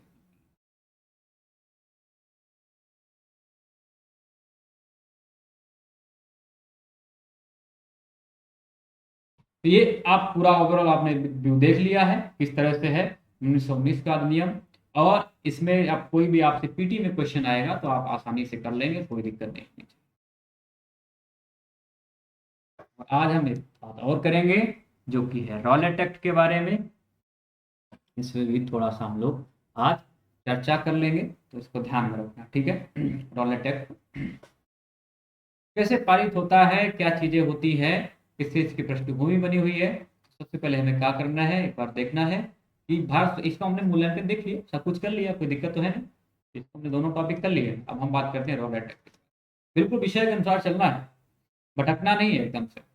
S1: तो ये आप पूरा ओवरऑल आपने व्यू देख लिया है किस तरह से है 1919 का अधिनियम। और इसमें आप कोई भी आपसे पीटी में क्वेश्चन आएगा तो आप आसानी से कर लेंगे, कोई दिक्कत नहीं होनी चाहिए। और आज हम एक बात और करेंगे जो कि है रॉलेट एक्ट के बारे में। इसमें भी थोड़ा सा हम लोग आज चर्चा कर लेंगे, तो इसको ध्यान में रखना। ठीक है, रॉलेट एक्ट कैसे पारित होता है, क्या चीजें होती है, किस चीज की पृष्ठभूमि बनी हुई है। सबसे पहले हमें क्या करना है, एक बार देखना है कि भारत, इसका हमने मूल्यांकन देख लिया, सब कुछ कर लिया, कोई दिक्कत तो है नहीं। इसको हमने दोनों टॉपिक कर लिए। अब हम बात करते हैं रॉलेट एक्ट। बिल्कुल विषय के अनुसार चलना है, भटकना नहीं है एकदम से।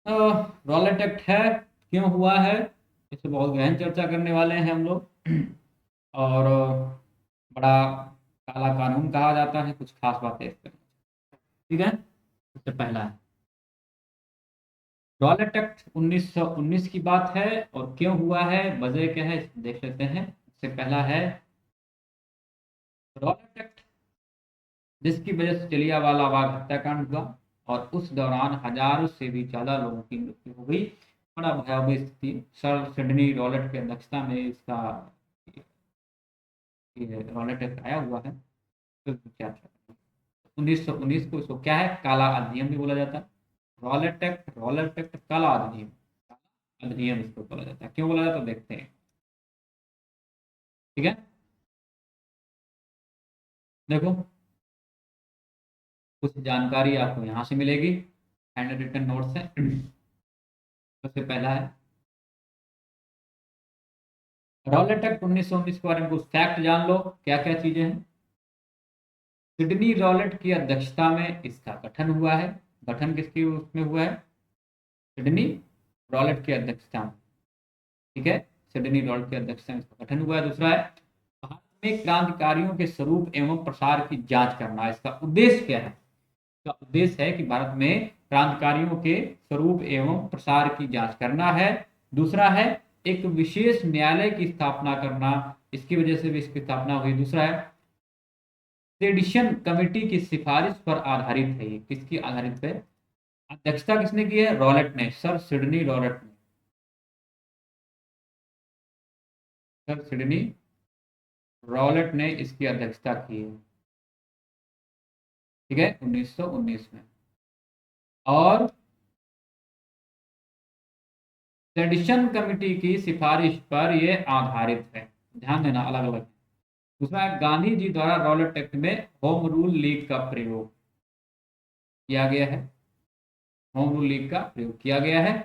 S1: रॉलेट एक्ट है, क्यों हुआ है, इस पर बहुत गहन चर्चा करने वाले हैं हम लोग। और बड़ा काला कानून कहा जाता है, कुछ खास बातें इस पर। ठीक है, सबसे पहला है रॉलेट एक्ट 1919 की बात है, और क्यों हुआ है, वजह क्या है, इसको देख लेते हैं। सबसे पहला है रॉलेट एक्ट, जिसकी वजह से जलियांवाला बाग हत्याकांड हुआ, और उस दौरान हजारों से भी ज्यादा लोगों की मृत्यु हो गई। बड़ा भयावह स्थिति। सर सिडनी रॉलेट की अध्यक्षता में इसका ये रॉलेट एक्ट आया हुआ है। तो क्या था 1919 को, इसको क्या है, काला अधिनियम भी बोला जाता है। रॉलेट एक्ट काला अधिनियम, अधिनियम इसको बोला जाता है। क्यों बोला जाता है, देखते हैं। ठीक है, देखो कुछ जानकारी आपको यहाँ से मिलेगी, हैंड रिटन नोट से। सबसे पहला है रॉलेट एक्ट 1919 के बारे में कुछ फैक्ट जान लो, क्या क्या चीजें हैं। सिडनी रॉलेट की अध्यक्षता में इसका गठन हुआ है। गठन किसकी उसमें हुआ है, सिडनी रॉलेट की अध्यक्षता में। ठीक है, सिडनी रॉलेट की अध्यक्षता में इसका गठन हुआ है। दूसरा है भारत में क्रांतिकारियों के स्वरूप एवं प्रसार की जांच करना। इसका उद्देश्य क्या है, इसका उद्देश्य है कि भारत में क्रांतिकारियों के स्वरूप एवं प्रसार की जांच करना है। दूसरा है एक विशेष न्यायालय की स्थापना करना, इसकी वजह से भी इसकी स्थापना हुई। दूसरा है सेडिशन कमेटी की सिफारिश पर आधारित है। ये किसकी आधारित है, अध्यक्षता किसने की है, रॉलेट ने, सर सिडनी रॉलेट ने। सर सिडनी रॉलेट ने इसकी अध्यक्षता की है। ठीक है, 1919 में। और सेडिशन कमेटी की सिफारिश पर यह आधारित है। ध्यान देना, अलग अलग। दूसरा है गांधी जी द्वारा रॉलेट एक्ट में होम रूल लीग का प्रयोग किया गया है। होम रूल लीग का प्रयोग किया गया है।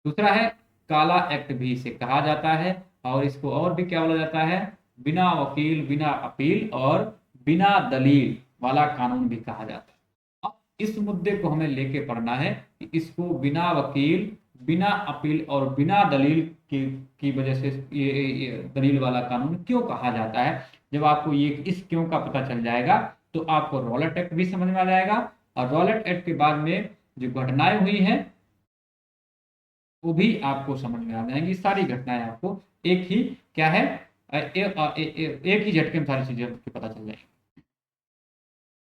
S1: दूसरा है काला एक्ट भी इसे कहा जाता है, और इसको और भी क्या बोला जाता है, बिना वकील बिना अपील और बिना दलील वाला कानून भी कहा जाता है। अब इस मुद्दे को हमें लेके पढ़ना है कि इसको बिना वकील बिना अपील और बिना दलील की वजह से ये दलील वाला कानून क्यों कहा जाता है। जब आपको ये इस क्यों का पता चल जाएगा, तो आपको रॉलेट एक्ट भी समझ में आ जाएगा। और रॉलेट एक्ट के बाद में जो घटनाएं हुई हैं वो भी आपको समझ में आ जाएंगी। सारी घटनाएं आपको एक ही क्या है, एक ही झटके में सारी चीजें आपको पता चल जाएंगी।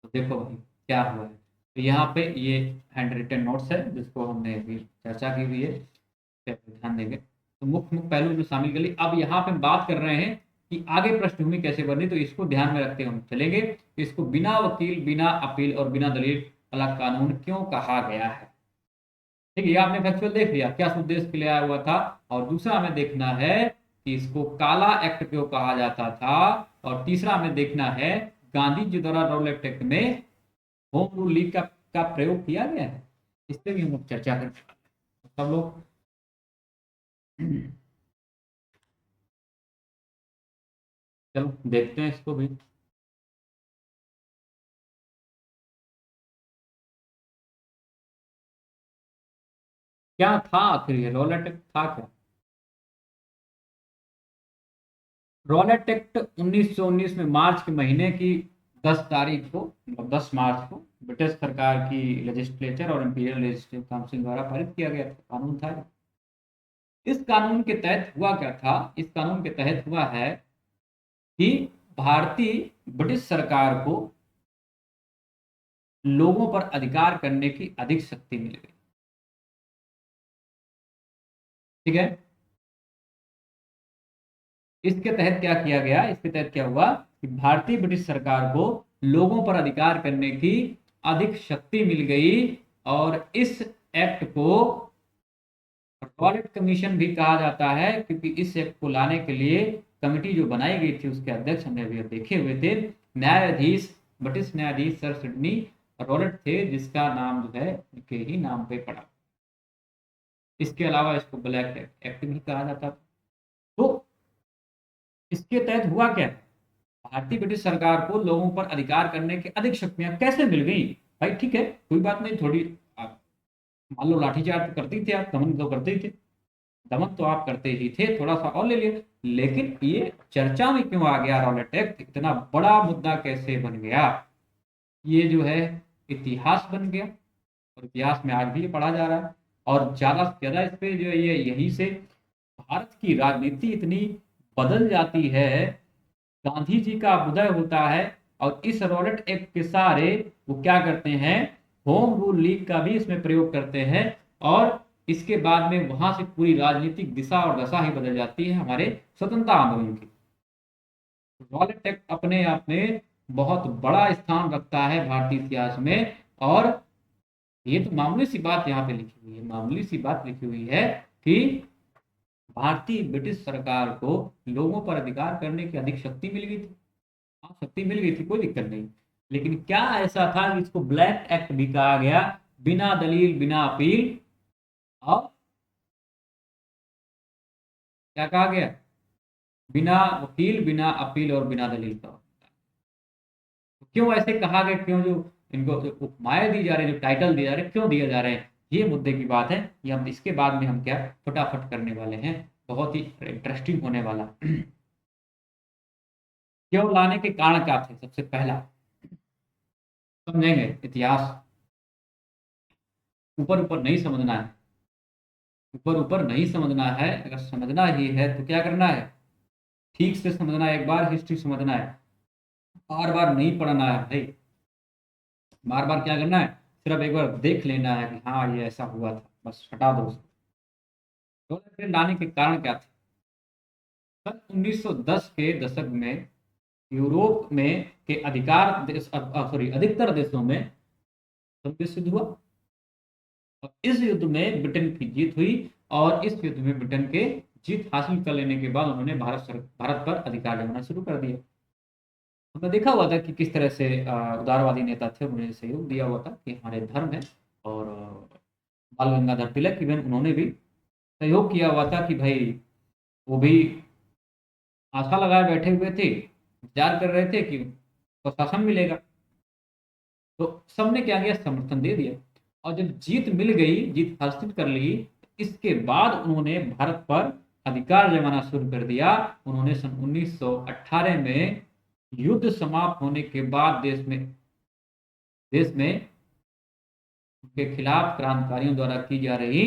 S1: तो देखो भाई क्या हुआ है, तो यहाँ पे ये हैंड रिटन नोट्स है जिसको हमने अभी चर्चा की हुई है, इस पे ध्यान देंगे। तो मुख्य मुख्य पहलू जो शामिल कर ली। अब यहाँ पे हम बात कर रहे हैं कि आगे पृष्ठभूमि कैसे बनी, तो इसको ध्यान में रखते हुए हम चलेंगे। इसको बिना वकील बिना अपील और बिना दलील वाला कानून क्यों कहा गया है। ठीक है, ये आपने फैक्चुअल देख लिया किस उद्देश्य के लिए आया हुआ था। और दूसरा हमें देखना है कि इसको काला एक्ट क्यों कहा जाता था। और तीसरा हमें देखना है गांधी जी द्वारा रॉलेट एक्ट में होम रूल लीग का प्रयोग किया गया है। इस पे भी हम लोग चर्चा करेंगे सब लोग। चलो देखते हैं इसको भी। क्या था आखिर ये रॉलेट एक्ट था क्या। रॉलेट एक्ट 1919 में मार्च के महीने की 10 तारीख को, मतलब 10 मार्च को ब्रिटिश सरकार की लेजिस्लेचर और इंपीरियल लेजिस्लेटिव काउंसिल द्वारा पारित किया गया था, कानून था। इस कानून के तहत हुआ क्या था, इस कानून के तहत हुआ है कि भारतीय ब्रिटिश सरकार को लोगों पर अधिकार करने की अधिक शक्ति मिल गई। ठीक है, इसके तहत क्या किया गया, इसके तहत क्या हुआ कि भारतीय ब्रिटिश सरकार को लोगों पर अधिकार करने की अधिक शक्ति मिल गई। और इस एक्ट को रॉलेट कमीशन भी कहा जाता है, क्योंकि इस एक्ट को लाने के लिए कमेटी जो बनाई गई थी उसके अध्यक्ष हमने अभी देखे हुए थे, न्यायाधीश ब्रिटिश न्यायाधीश सर सिडनी रॉलेट थे, जिसका नाम जो है उनके ही नाम पे पड़ा। इसके अलावा इसको ब्लैक एक्ट भी कहा जाता था। तो इसके तहत हुआ क्या, भारतीय ब्रिटिश सरकार को लोगों पर अधिकार करने की अधिक शक्तियां कैसे मिल गई। भाई ठीक है, कोई बात नहीं, थोड़ी मान लो लाठीचार्ज तो करते ही थे आप, दमन तो करते ही थे, दमन तो आप करते ही थे, थोड़ा सा और ले लिया। लेकिन ये चर्चा में क्यों आ गया रॉलेट एक्ट, इतना बड़ा मुद्दा कैसे बन गया, ये जो है इतिहास बन गया, और इतिहास में आज भी ये पढ़ा जा रहा है। और ज्यादा से ज्यादा इस पे जो है ये यहीं से भारत की राजनीति इतनी बदल जाती है। गांधी जी का उदय होता है और इस रॉलेट एक्ट के सारे वो क्या करते हैं, होम रूल लीग का भी इसमें प्रयोग करते हैं, और इसके बाद में वहां से पूरी राजनीतिक दिशा और दशा ही बदल जाती है हमारे स्वतंत्रता आंदोलन की। रॉलेट एक्ट अपने आप में बहुत बड़ा स्थान रखता है भारतीय इतिहास में। और ये तो मामूली सी बात यहाँ पे लिखी हुई है, मामूली सी बात लिखी हुई है कि भारतीय ब्रिटिश सरकार को लोगों पर अधिकार करने की अधिक शक्ति मिल गई थी। हाँ, शक्ति मिल गई थी, कोई दिक्कत नहीं। लेकिन क्या ऐसा था कि इसको ब्लैक एक्ट भी कहा गया, बिना दलील बिना अपील, और क्या कहा गया, बिना वकील बिना अपील और बिना दलील का। तो क्यों ऐसे कहा गया, क्यों जो इनको जो उपमाएं दी जा रही है, जो टाइटल दिए जा रहे हैं, क्यों दिए जा रहे हैं, ये मुद्दे की बात है। ये हम इसके बाद में हम क्या फटाफट करने वाले हैं, बहुत ही इंटरेस्टिंग होने वाला। क्यों लाने के कारण क्या थे, सबसे पहला समझेंगे इतिहास। ऊपर ऊपर नहीं समझना है, ऊपर ऊपर नहीं समझना है, अगर समझना ही है तो क्या करना है, ठीक से समझना है, एक बार हिस्ट्री समझना है, बार बार नहीं पढ़ना है भाई। बार बार क्या करना है, सिर्फ एक बार देख लेना है कि हाँ ये ऐसा हुआ था, बस हटा दो उसको। डॉलर ट्रेंड लाने के कारण क्या थे। सन 1910 के दशक में यूरोप में के अधिकार देश, सॉरी अधिकतर देशों में विश्व युद्ध हुआ, और इस युद्ध में ब्रिटेन की जीत हुई। और इस युद्ध में ब्रिटेन के जीत हासिल कर लेने के बाद उन्होंने भारत पर अधिकार जमाना शुरू कर दिया। हमने देखा हुआ था कि किस तरह से उदारवादी नेता थे, उन्होंने सहयोग दिया हुआ था कि हमारे धर्म है। और बाल गंगाधर तिलक इवन उन्होंने भी सहयोग किया हुआ था कि भाई, वो भी आशा लगाए बैठे हुए थे, इंतजार कर रहे थे कि प्रशासन मिलेगा। तो सबने क्या किया, समर्थन दे दिया। और जब जीत मिल गई, जीत हासिल कर ली, इसके बाद उन्होंने भारत पर अधिकार जमाना शुरू कर दिया। उन्होंने सन 1918 में युद्ध समाप्त होने के बाद देश में उनके खिलाफ क्रांतिकारियों द्वारा की जा रही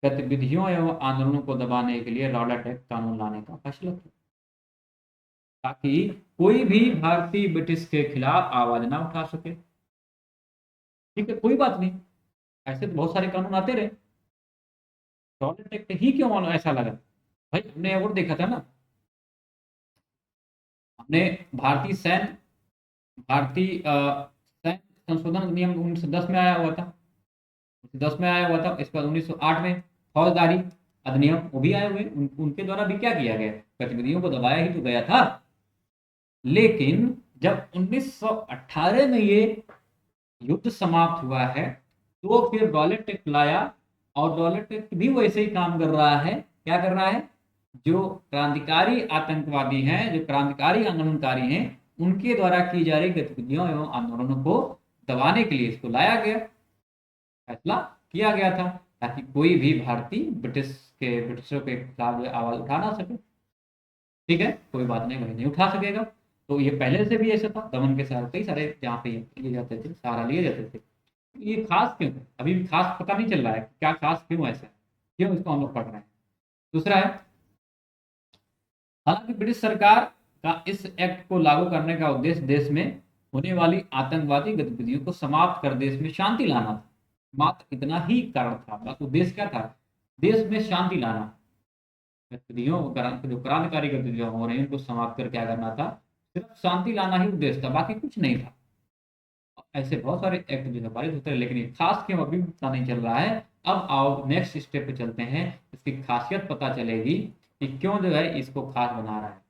S1: गतिविधियों एवं आंदोलनों को दबाने के लिए रॉलेट एक्ट कानून लाने का फैसला किया, ताकि कोई भी भारतीय ब्रिटिश के खिलाफ आवाज ना उठा सके। ठीक है, कोई बात नहीं, ऐसे तो बहुत सारे कानून आते रहे, रॉलेट एक्ट ही क्यों ऐसा लगा। भाई हमने और देखा था ना, हमने भारतीय सैन्य भारतीय सैन्य संशोधन अधिनियम 1910 में आया हुआ था, 10 में आया हुआ था। इसके बाद 1908 में फौजदारी अधिनियम वो भी आए हुए, उनके द्वारा भी क्या किया गया, गतिविधियों को दबाया ही तो गया था। लेकिन जब 1918 में ये युद्ध समाप्त हुआ है, तो फिर रॉलेट एक्ट लाया। और रॉलेट एक्ट भी वैसे ही काम कर रहा है, क्या कर रहा है, जो क्रांतिकारी आतंकवादी हैं, जो क्रांतिकारी आंदोलनकारी हैं, उनके द्वारा की जा रही गतिविधियों एवं आंदोलनों को दबाने के लिए इसको लाया गया, फैसला किया गया था, ताकि कोई भी भारतीय ब्रिटिशों के खिलाफ आवाज उठा ना सके। ठीक है, कोई बात नहीं, वही नहीं उठा सकेगा। तो ये पहले से भी ऐसा था, दमन के साथ कई सारे जहाँ पे लिए जाते थे, सहारा लिए जाते थे। ये खास क्यों है, अभी भी खास पता नहीं चल रहा है क्या खास क्यों ऐसा है, क्यों इसको हम लोग पढ़ रहे हैं। दूसरा है, हालांकि ब्रिटिश सरकार का इस एक्ट को लागू करने का उद्देश्य देश में होने वाली आतंकवादी गतिविधियों को समाप्त कर देश में शांति लाना था। मात्र इतना ही कारण था, बस उद्देश्य क्या था, देश में शांति लाना। गतिविधियों जो क्रांतिकारी गतिविधियां हो रही हैं उनको समाप्त कर क्या करना था, सिर्फ शांति लाना ही उद्देश्य था, बाकी कुछ नहीं था। ऐसे बहुत सारे एक्ट जो है पारित होते हैं, लेकिन ये खास क्यों अभी भी पता नहीं चल रहा है। अब आओ नेक्स्ट स्टेप पे चलते हैं, इसकी खासियत पता चलेगी कि क्यों जो है इसको खास बना रहा है।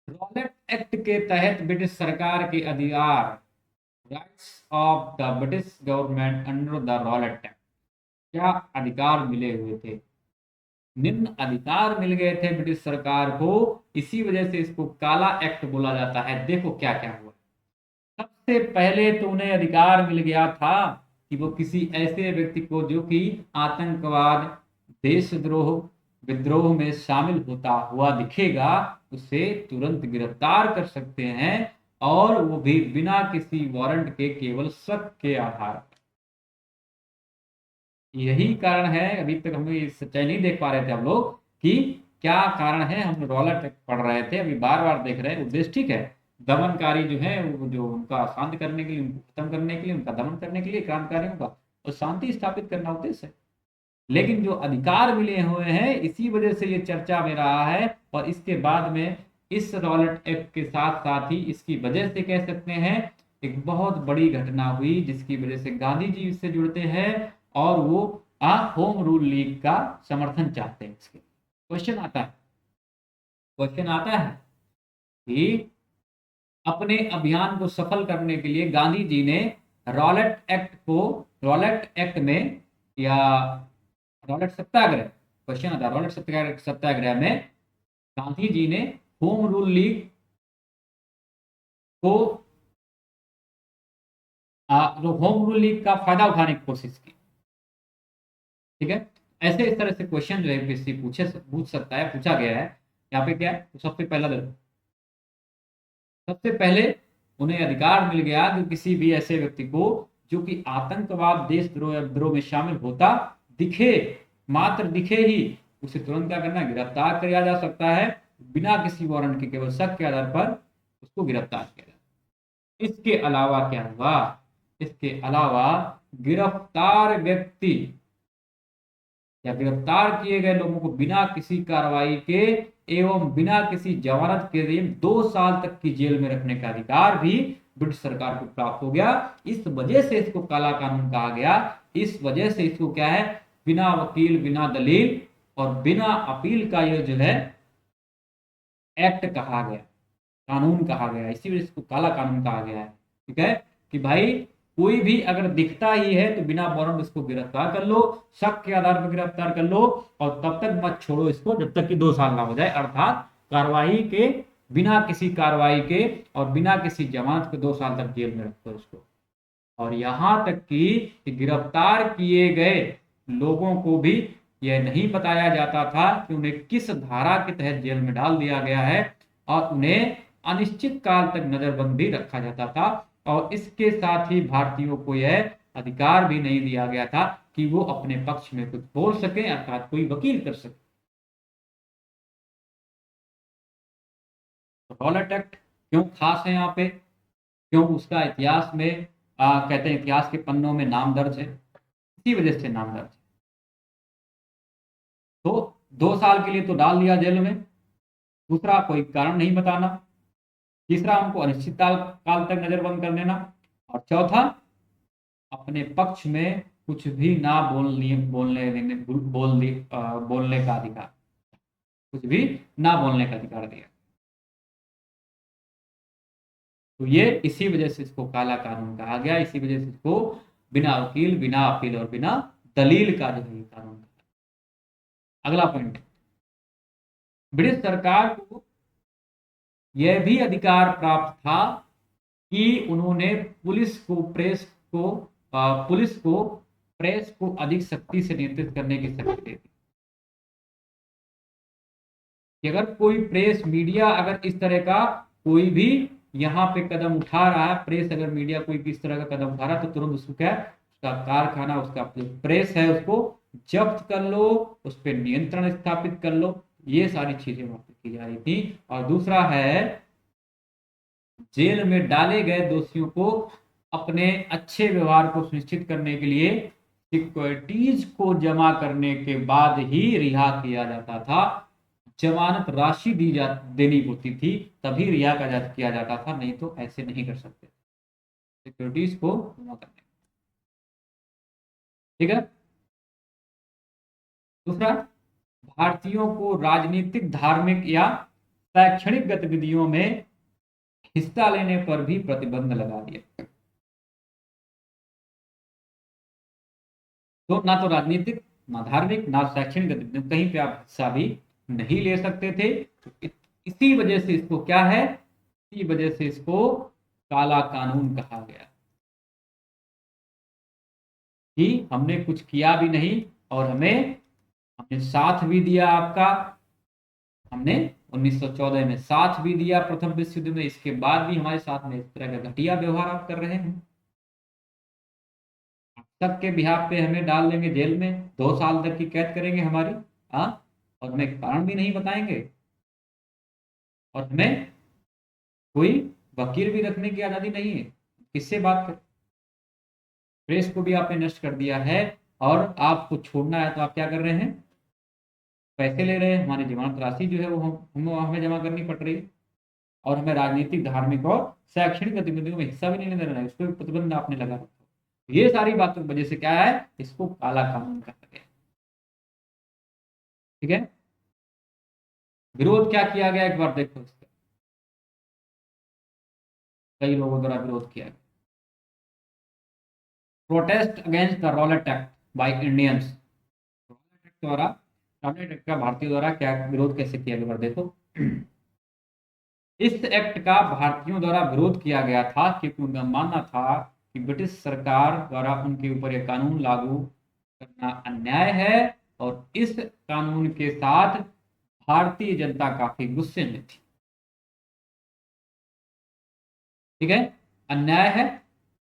S1: रॉलेट एक्ट के तहत ब्रिटिश सरकार के अधिकार, rights of the British government under the Rowlatt act, क्या अधिकार मिले हुए थे, निम्न अधिकार मिल गए थे ब्रिटिश सरकार को। इसी वजह से इसको काला एक्ट बोला जाता है। देखो क्या क्या हुआ। सबसे सबसे पहले तो उन्हें अधिकार मिल गया था कि वो किसी ऐसे व्यक्ति को जो कि आतंकवाद, देशद्रोह, विद्रोह में शामिल होता हुआ दिखेगा, उसे तुरंत गिरफ्तार कर सकते हैं, और वो भी बिना किसी वारंट के, केवल शक के आधार पर। यही कारण है, अभी तक हम ये सच्चाई नहीं देख पा रहे थे हम लोग कि क्या कारण है। हम रॉलेट एक्ट पढ़ रहे थे, अभी बार बार देख रहे हैं। उद्देश्य ठीक है, दमनकारी जो है वो, जो उनका शांत करने के लिए, उनको खत्म करने के लिए, उनका दमन करने के लिए, क्रांतिकारियों का, और शांति स्थापित करना उद्देश्य है। लेकिन जो अधिकार मिले हुए हैं, इसी वजह से ये चर्चा में रहा है। और इसके बाद में इस रॉलेट एक्ट के साथ साथ ही इसकी वजह से कह सकते हैं एक बहुत बड़ी घटना हुई, जिसकी वजह से गांधी जी इससे जुड़ते हैं, और वो होम रूल लीग का समर्थन चाहते हैं। इसके क्वेश्चन आता है कि अपने अभियान को सफल करने के लिए गांधी जी ने रॉलेट एक्ट में, या रॉलेट सत्याग्रह, क्वेश्चन आता है, रॉलेट सत्याग्रह में गांधी जी ने होम रूल लीग को, होम रूल लीग का फायदा उठाने की कोशिश की। ठीक है, ऐसे इस तरह से क्वेश्चन जो है यूपीएससी पूछ सकता है, पूछा गया है। यहाँ पे क्या है, तो सबसे पहला देखो, सबसे पहले उन्हें अधिकार मिल गया कि किसी भी ऐसे व्यक्ति को जो कि आतंकवाद, देशद्रोह या विद्रोह में शामिल होता दिखे, मात्र दिखे ही, उसे तुरंत क्या करना, गिरफ्तार किया जा सकता है, बिना किसी वारंट के, केवल शक के आधार पर उसको गिरफ्तार किया जाए। इसके अलावा क्या हुआ, इसके अलावा गिरफ्तार व्यक्ति या गिरफ्तार किए गए लोगों को बिना किसी कार्रवाई के एवं बिना किसी जमानत के लिए 2 साल तक की जेल में रखने का अधिकार भी ब्रिटिश सरकार को प्राप्त हो गया। इस वजह से इसको काला कानून कहा गया। इस वजह से इसको क्या है, बिना वकील, बिना दलील और बिना अपील का ये जो है एक्ट कहा गया, कानून कहा गया। इसी वजह से इसको काला कानून कहा गया है। ठीक है, कि भाई कोई भी अगर दिखता ही है तो बिना वारंट इसको गिरफ्तार कर लो, शक के आधार पर गिरफ्तार कर लो, और तब तक मत छोड़ो इसको जब तक कि 2 साल ना हो जाए, अर्थात कार्रवाई के, बिना किसी कार्रवाई के और बिना किसी जमानत के 2 साल तक जेल में रखो इसको। और यहां तक कि गिरफ्तार किए गए लोगों को भी यह नहीं बताया जाता था कि उन्हें किस धारा के तहत जेल में डाल दिया गया है, और उन्हें अनिश्चित काल तक नजरबंद भी रखा जाता था। और इसके साथ ही भारतीयों को यह अधिकार भी नहीं दिया गया था कि वो अपने पक्ष में कुछ बोल सके, अर्थात कोई वकील कर सके। रॉलेट एक्ट क्यों खास है यहाँ पे, क्यों उसका इतिहास में कहते हैं इतिहास के पन्नों में नाम दर्ज है, इसी वजह से नाम दर्ज है। तो 2 साल के लिए तो डाल दिया जेल में, दूसरा कोई कारण नहीं बताना, तीसरा उनको अनिश्चित काल तक नजरबंद कर देना, और चौथा अपने पक्ष में कुछ भी ना बोलने का अधिकार, कुछ भी ना बोलने का अधिकार दिया। तो ये इसी वजह से इसको काला कानून कहा गया, इसी वजह से इसको बिना वकील, बिना अपील और बिना दलील का जो है कानून कहा। अगला पॉइंट, ब्रिटिश सरकार को यह भी अधिकार प्राप्त था कि उन्होंने पुलिस को प्रेस को अधिक सख्ती से नियंत्रित करने की शक्ति दे दी। कि अगर कोई प्रेस, मीडिया अगर इस तरह का कोई भी यहाँ पे कदम उठा रहा है, प्रेस अगर मीडिया कोई किस तरह का कदम उठा रहा है, तो तुरंत उसको क्या, उसका कारखाना, उसका प्रेस है, उसको जब्त कर लो, उस पर नियंत्रण स्थापित कर लो। ये सारी चीजें वहां पर की जा रही थी। और दूसरा है, जेल में डाले गए दोषियों को अपने अच्छे व्यवहार को सुनिश्चित करने के लिए सिक्योरिटीज को जमा करने के बाद ही रिहा किया जाता था। जमानत राशि देनी होती थी, तभी रिहा किया जाता था, नहीं तो ऐसे नहीं कर सकते, सिक्योरिटीज को जमा करने। ठीक है, दूसरा, भारतीयों को राजनीतिक, धार्मिक या शैक्षणिक गतिविधियों में हिस्सा लेने पर भी प्रतिबंध लगा दिया। तो ना तो राजनीतिक, ना धार्मिक, ना शैक्षणिक गतिविधियों, कहीं पे आप हिस्सा भी नहीं ले सकते थे। तो इसी वजह से इसको क्या है, इसी वजह से इसको काला कानून कहा गया कि हमने कुछ किया भी नहीं और हमने साथ भी दिया आपका। हमने 1914 में साथ भी दिया प्रथम विश्व युद्ध में, इसके बाद भी हमारे साथ में इस तरह का घटिया व्यवहार आप कर रहे हैं। सबके बिहाफ पे हमें डाल देंगे जेल में, 2 साल तक की कैद करेंगे हमारी। हाँ, और हमें कारण भी नहीं बताएंगे, और हमें कोई वकील भी रखने की आजादी नहीं है। किससे बात कर, प्रेस को भी आपने नष्ट कर दिया है, और आपको छोड़ना है तो आप क्या कर रहे हैं, पैसे ले रहे हैं। हमारी जमानत राशि जो है वो हमें जमा करनी पड़ रही है, और हमें राजनीतिक, धार्मिक और शैक्षणिक गतिविधियों में हिस्सा भी नहीं लेना है, इस पर प्रतिबंध आपने लगा रखा। ये सारी बातों की वजह से क्या है, इसको काला कानून कहा गया। ठीक है, विरोध क्या किया गया एक बार देखो इसका। कई लोगों द्वारा विरोध किया गया, protest against the Rowlatt act by Indians. Rowlatt act द्वारा, रॉलेट एक्ट का भारतीयों द्वारा क्या विरोध कैसे किया गया देखो। इस एक्ट का भारतीयों द्वारा विरोध किया गया था क्योंकि उनका मानना था कि ब्रिटिश सरकार द्वारा उनके ऊपर यह कानून लागू करना अन्याय है, और इस कानून के साथ भारतीय जनता काफी गुस्से में थी। ठीक है, अन्याय है,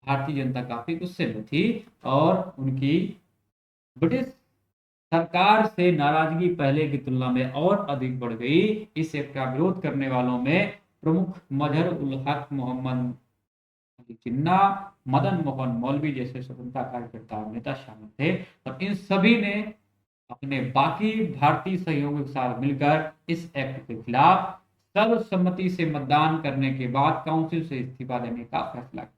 S1: भारतीय जनता काफी गुस्से में थी, और उनकी ब्रिटिश सरकार से नाराजगी पहले की तुलना में और अधिक बढ़ गई। इस एक्ट का विरोध करने वालों में प्रमुख मजहर उल हक मोहम्मद अली जिन्ना, मदन मोहन मौलवी जैसे स्वतंत्रता कार्यकर्ता और नेता शामिल थे। और इन सभी ने अपने बाकी भारतीय सहयोगियों के साथ मिलकर इस एक्ट के खिलाफ सर्वसम्मति से मतदान करने के बाद काउंसिल से इस्तीफा देने का फैसला किया।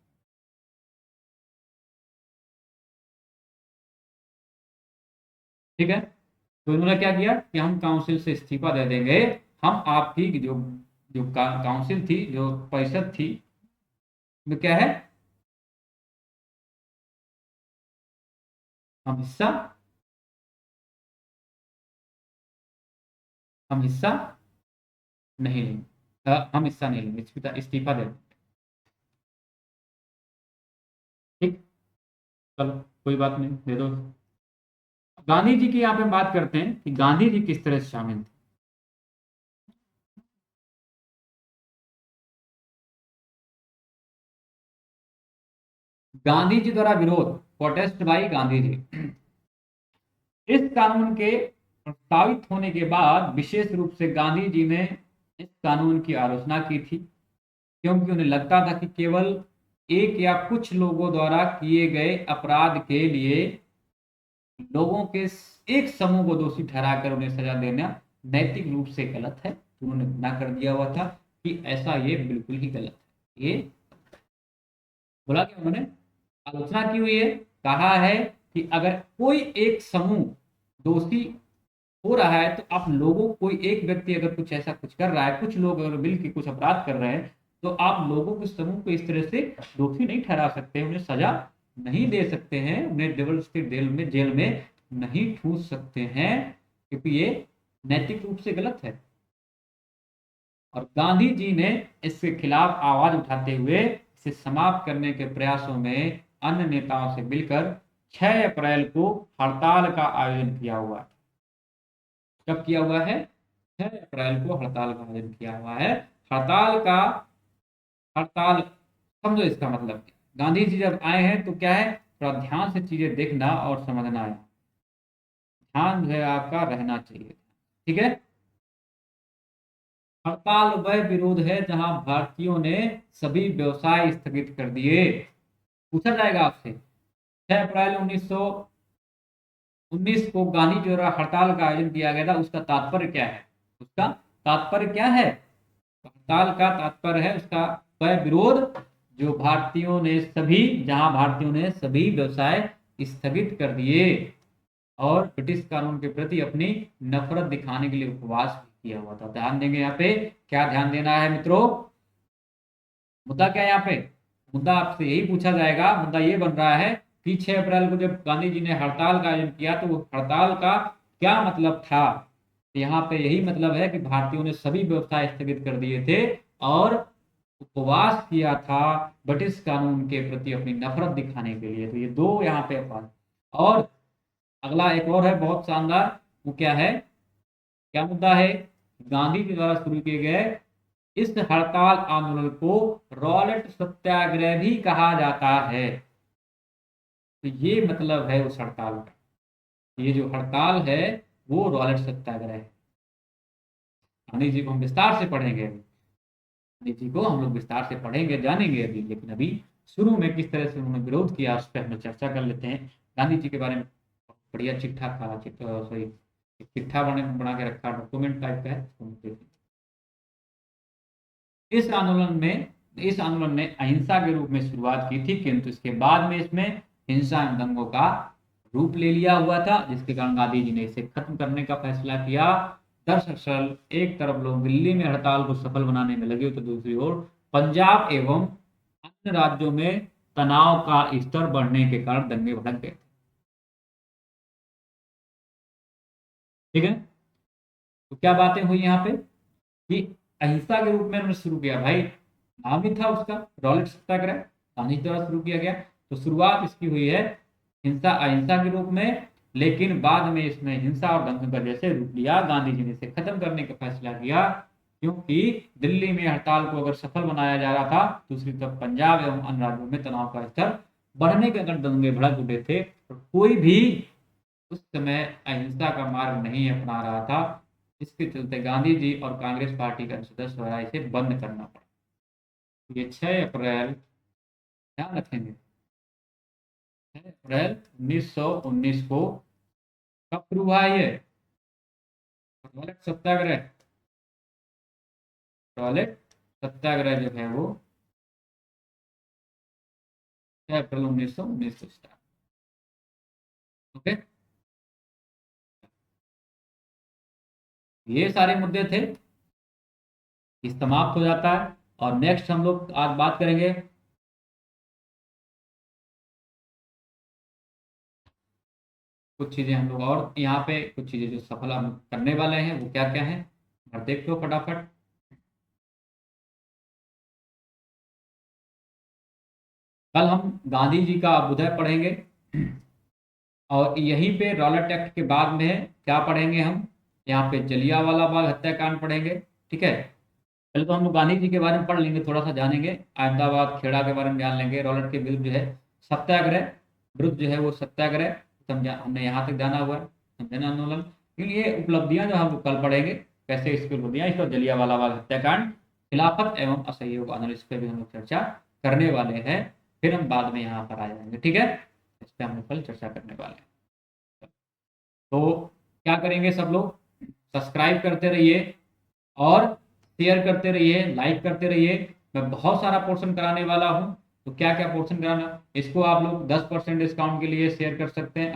S1: ठीक है, तो उन्होंने क्या किया कि हम काउंसिल से इस्तीफा दे देंगे, हम आपकी जो जो काउंसिल थी, जो परिषद थी, वो क्या है, हम हिस्सा हम हिस्सा नहीं लेंगे, हम हिस्सा नहीं लेंगे, इस्तीफा दे देंगे। ठीक, चलो कोई बात नहीं, दे दो। गांधी जी की यहाँ पे बात करते हैं कि गांधी जी किस तरह से शामिल थे। गांधी जी द्वारा विरोध, प्रोटेस्ट बाई गांधी जी। इस कानून के प्रस्तावित होने के बाद विशेष रूप से गांधी जी ने इस कानून की आलोचना की थी, क्योंकि उन्हें लगता था कि केवल एक या कुछ लोगों द्वारा किए गए अपराध के लिए लोगों के एक समूह को दोषी ठहराकर उन्हें सजा देना नैतिक रूप से गलत है। उन्होंने मना कर दिया हुआ था कि ऐसा ये बिल्कुल ही गलत है। ये बोला कि उन्होंने आलोचना की हुई है, कहा है कि अगर कोई एक समूह दोषी हो रहा है, तो आप लोगों, कोई एक व्यक्ति अगर कुछ ऐसा कुछ कर रहा है, कुछ लोग अगर मिल के कुछ अपराध कर रहे हैं, तो आप लोगों के समूह को इस तरह से दोषी नहीं ठहरा सकते, उन्हें सजा नहीं दे सकते हैं, उन्हें जबरदस्ती जेल में नहीं ठूस सकते हैं, क्योंकि ये नैतिक रूप से गलत है। और गांधी जी ने इसके खिलाफ आवाज उठाते हुए इसे समाप्त करने के प्रयासों में अन्य नेताओं से मिलकर 6 अप्रैल को हड़ताल का आयोजन किया हुआ है। कब किया हुआ है, 6 अप्रैल को हड़ताल का आयोजन किया हुआ है। हड़ताल का, हड़ताल समझो इसका मतलब क्या। गांधी जी जब आए हैं तो क्या है, थोड़ा ध्यान से चीजें देखना और समझना है, ध्यान जो है आपका रहना चाहिए। ठीक है, हड़ताल वह विरोध है जहां भारतीयों ने सभी व्यवसाय स्थगित कर दिए। पूछा जाएगा आपसे, 6 अप्रैल 1919 को गांधी जी द्वारा हड़ताल का आयोजन किया गया था, उसका तात्पर्य क्या है, उसका तात्पर्य क्या है। हड़ताल का तात्पर्य है उसका वह विरोध जो भारतीयों ने सभी, जहां भारतीयों ने सभी व्यवसाय स्थगित कर दिए और ब्रिटिश कानून के प्रति अपनी नफरत दिखाने के लिए उपवास भी किया हुआ था। ध्यान देंगे यहाँ पे, क्या ध्यान देना है मित्रों, मुद्दा क्या है यहाँ पे, मुद्दा आपसे यही पूछा जाएगा। मुद्दा ये बन रहा है कि 6 अप्रैल को जब गांधी जी ने हड़ताल का आयोजन किया, तो वो हड़ताल का क्या मतलब था। यहाँ पे यही मतलब है कि भारतीयों ने सभी व्यवसाय स्थगित कर दिए थे और उपवास किया था ब्रिटिश कानून के प्रति अपनी नफरत दिखाने के लिए। तो ये दो यहाँ पे अपवाद। और अगला एक और है बहुत शानदार, वो क्या है, क्या मुद्दा है, गांधी जी द्वारा शुरू किए गए इस हड़ताल आंदोलन को रॉलेट सत्याग्रह भी कहा जाता है। तो ये मतलब है उस हड़ताल का, ये जो हड़ताल है वो रॉलेट सत्याग्रह है। गांधी जी को हम विस्तार से पढ़ेंगे अभी, गांधी जी को हम लोग विस्तार से पढ़ेंगे जानेंगे अभी, लेकिन अभी शुरू में किस तरह से उन्होंने विरोध किया उस पर हम लोग चर्चा कर लेते हैं। गांधी जी के बारे में बढ़िया चिट्ठा था, सॉरी चिट्ठा बना के रखा, डॉक्यूमेंट टाइप का है, उसको हम देखें। इस आंदोलन ने अहिंसा के रूप में शुरुआत की थी, किंतु इसके बाद में इसमें हिंसा एवं दंगों का रूप ले लिया हुआ था, जिसके कारण गांधी जी ने इसे खत्म करने का फैसला किया। दरअसल एक तरफ लोग दिल्ली में हड़ताल को सफल बनाने में लगे, तो दूसरी ओर पंजाब एवं अन्य राज्यों में तनाव का स्तर बढ़ने के कारण दंगे भड़क गए। ठीक है, तो क्या बातें हुई यहाँ पे कि अहिंसा के रूप में उन्होंने शुरू किया, भाई नाम ही था उसका रॉलेट सत्याग्रह, गांधी द्वारा शुरू किया गया। तो शुरुआत इसकी हुई है हिंसा अहिंसा के रूप में, लेकिन बाद में इसमें हिंसा और दंगे का जैसे रूप लिया, गांधी जी ने इसे खत्म करने का फैसला किया, क्योंकि दिल्ली में हड़ताल को अगर सफल बनाया जा रहा था, दूसरी तरफ पंजाब एवं अन्य राज्यों में तनाव का स्तर बढ़ने के अगर दंगे भड़क उठे थे, तो कोई भी उस समय अहिंसा का मार्ग नहीं अपना रहा था। इसके चलते गांधी जी और कांग्रेस पार्टी का सदस्य द्वारा इसे बंद करना पड़ा। ये 6 अप्रैल, ध्यान रखेंगे, 6 अप्रैल 1919 को कब शुरू हुआ ये रॉलेट सत्याग्रह। रॉलेट सत्याग्रह जो है वो 6 अप्रैल 1919 को स्टार्ट। ओके, ये सारे मुद्दे थे, समाप्त हो जाता है। और नेक्स्ट हम लोग आज बात करेंगे कुछ चीजें, हम लोग और यहाँ पे कुछ चीजें जो सफल हम करने वाले हैं वो क्या क्या है, और देख लो फटाफट। कल हम गांधी जी का अभ्युदय पढ़ेंगे, और यहीं पे रॉलेट एक्ट के बाद में है क्या पढ़ेंगे हम, यहाँ पे जलियांवाला बाग हत्याकांड पढ़ेंगे। ठीक है, पहले तो हम लोग गांधी जी के बारे में पढ़ लेंगे, थोड़ा सा जानेंगे, अहमदाबाद खेड़ा के बारे में जान लेंगे, रॉलेट के विरुद्ध जो है सत्याग्रह, विरुद्ध जो है वो सत्याग्रह, हमने यहाँ तक जाना हुआ है, जन आंदोलन। क्योंकि ये उपलब्धियां जो हम लोग कल पढ़ेंगे, कैसे इसकी उपलब्धियां, इस पर जलियांवाला बाग हत्याकांड, खिलाफत एवं असहयोग आंदोलन, इस पर भी हम लोग चर्चा करने वाले हैं। फिर हम बाद में यहाँ पर आ जाएंगे, ठीक है, इस पर हम लोग कल चर्चा करने वाले हैं। तो क्या करेंगे सब लोग, सब्सक्राइब करते रहिए और शेयर करते रहिए, लाइक करते रहिए। मैं बहुत सारा पोर्शन कराने वाला हूँ, तो क्या क्या पोर्शन कराना, इसको आप लोग 10% डिस्काउंट के लिए शेयर कर सकते हैं,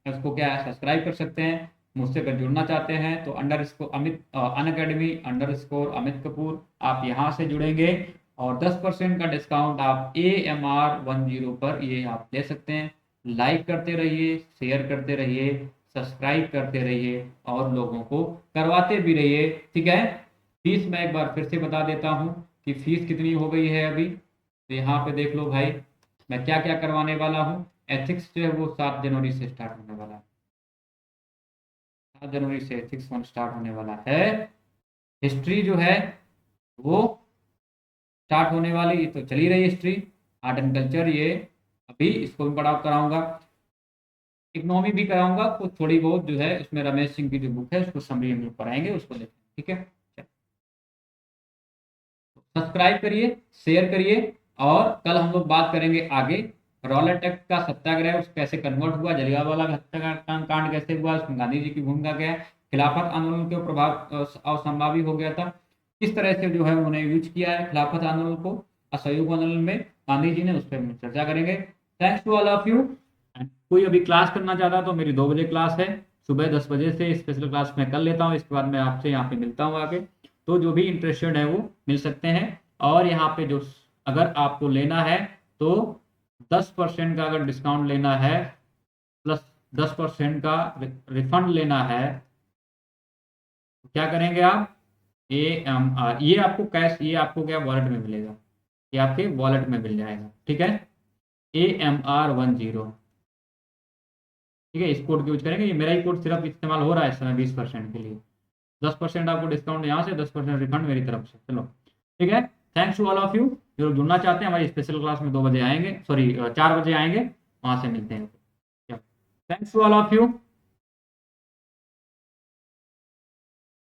S1: इसको क्या है सब्सक्राइब कर सकते हैं। मुझसे अगर जुड़ना चाहते हैं तो अनअकैडमी_अमित अमित कपूर, आप यहाँ से जुड़ेंगे और 10% का डिस्काउंट आप AMR10 पर ये आप ले सकते हैं। लाइक करते रहिए, शेयर करते रहिए, सब्सक्राइब करते रहिए और लोगों को करवाते भी रहिए, ठीक है। फीस मैं एक बार फिर से बता देता हूँ कि फीस कितनी हो गई है अभी, तो यहाँ पे देख लो भाई, मैं क्या क्या करवाने वाला हूँ। एथिक्स जो है वो 7 जनवरी से स्टार्ट होने वाला है, 7 जनवरी से एथिक्स 1 स्टार्ट होने वाला है। हिस्ट्री जो है वो स्टार्ट होने वाली, तो चली रही हिस्ट्री, आर्ट एंड कल्चर, ये अभी इसको भी पढ़ा कराऊंगा। इकोनॉमी भी कराऊंगा, कुछ थोड़ी बहुत जो है उसमें रमेश सिंह की जो बुक है उसको समरी हम लोग पढ़ाएंगे, उसको देखें, ठीक है। सब्सक्राइब करिए, शेयर करिए, और कल हम लोग बात करेंगे आगे रॉलेट एक्ट का सत्याग्रह उस कैसे कन्वर्ट हुआ, जलियांवाला हत्याकांड कांड कैसे हुआ, उसमें गांधी जी की भूमिका क्या है, खिलाफत आंदोलन के प्रभाव असंभावी हो गया था, किस तरह से जो है उन्होंने यूज किया है खिलाफत आंदोलन को असहयोग आंदोलन में गांधी जी ने, उस पर हम चर्चा करेंगे। Thanks to all of you. कोई अभी क्लास करना चाहता है तो मेरी 2 बजे क्लास है, सुबह 10 बजे से स्पेशल क्लास में कर लेता हूँ, इसके बाद मैं आपसे यहाँ पे मिलता हूँ आगे। तो जो भी इंटरेस्टेड है वो मिल सकते हैं। और यहाँ पे जो अगर आपको लेना है तो 10% का अगर डिस्काउंट लेना है प्लस 10% का रिफंड लेना है, तो क्या करेंगे आप, AMR, ये आपको कैश, ये आपको क्या वॉलेट में मिलेगा, ये आपके वॉलेट में मिल जाएगा, ठीक है। AMR10, ठीक है, इस कोड को यूज करेंगे। ये मेरा ही कोड सिर्फ इस्तेमाल हो रहा है इस समय 20% के लिए। 10% आपको डिस्काउंट यहाँ से, 10% रिफंड मेरी तरफ से। चलो ठीक है, thanks to all of you. जो लोग जुड़ना चाहते हैं हमारी स्पेशल क्लास में 2 बजे आएंगे, सॉरी 4 बजे आएंगे, वहाँ से मिलते हैं। Thanks to all of you.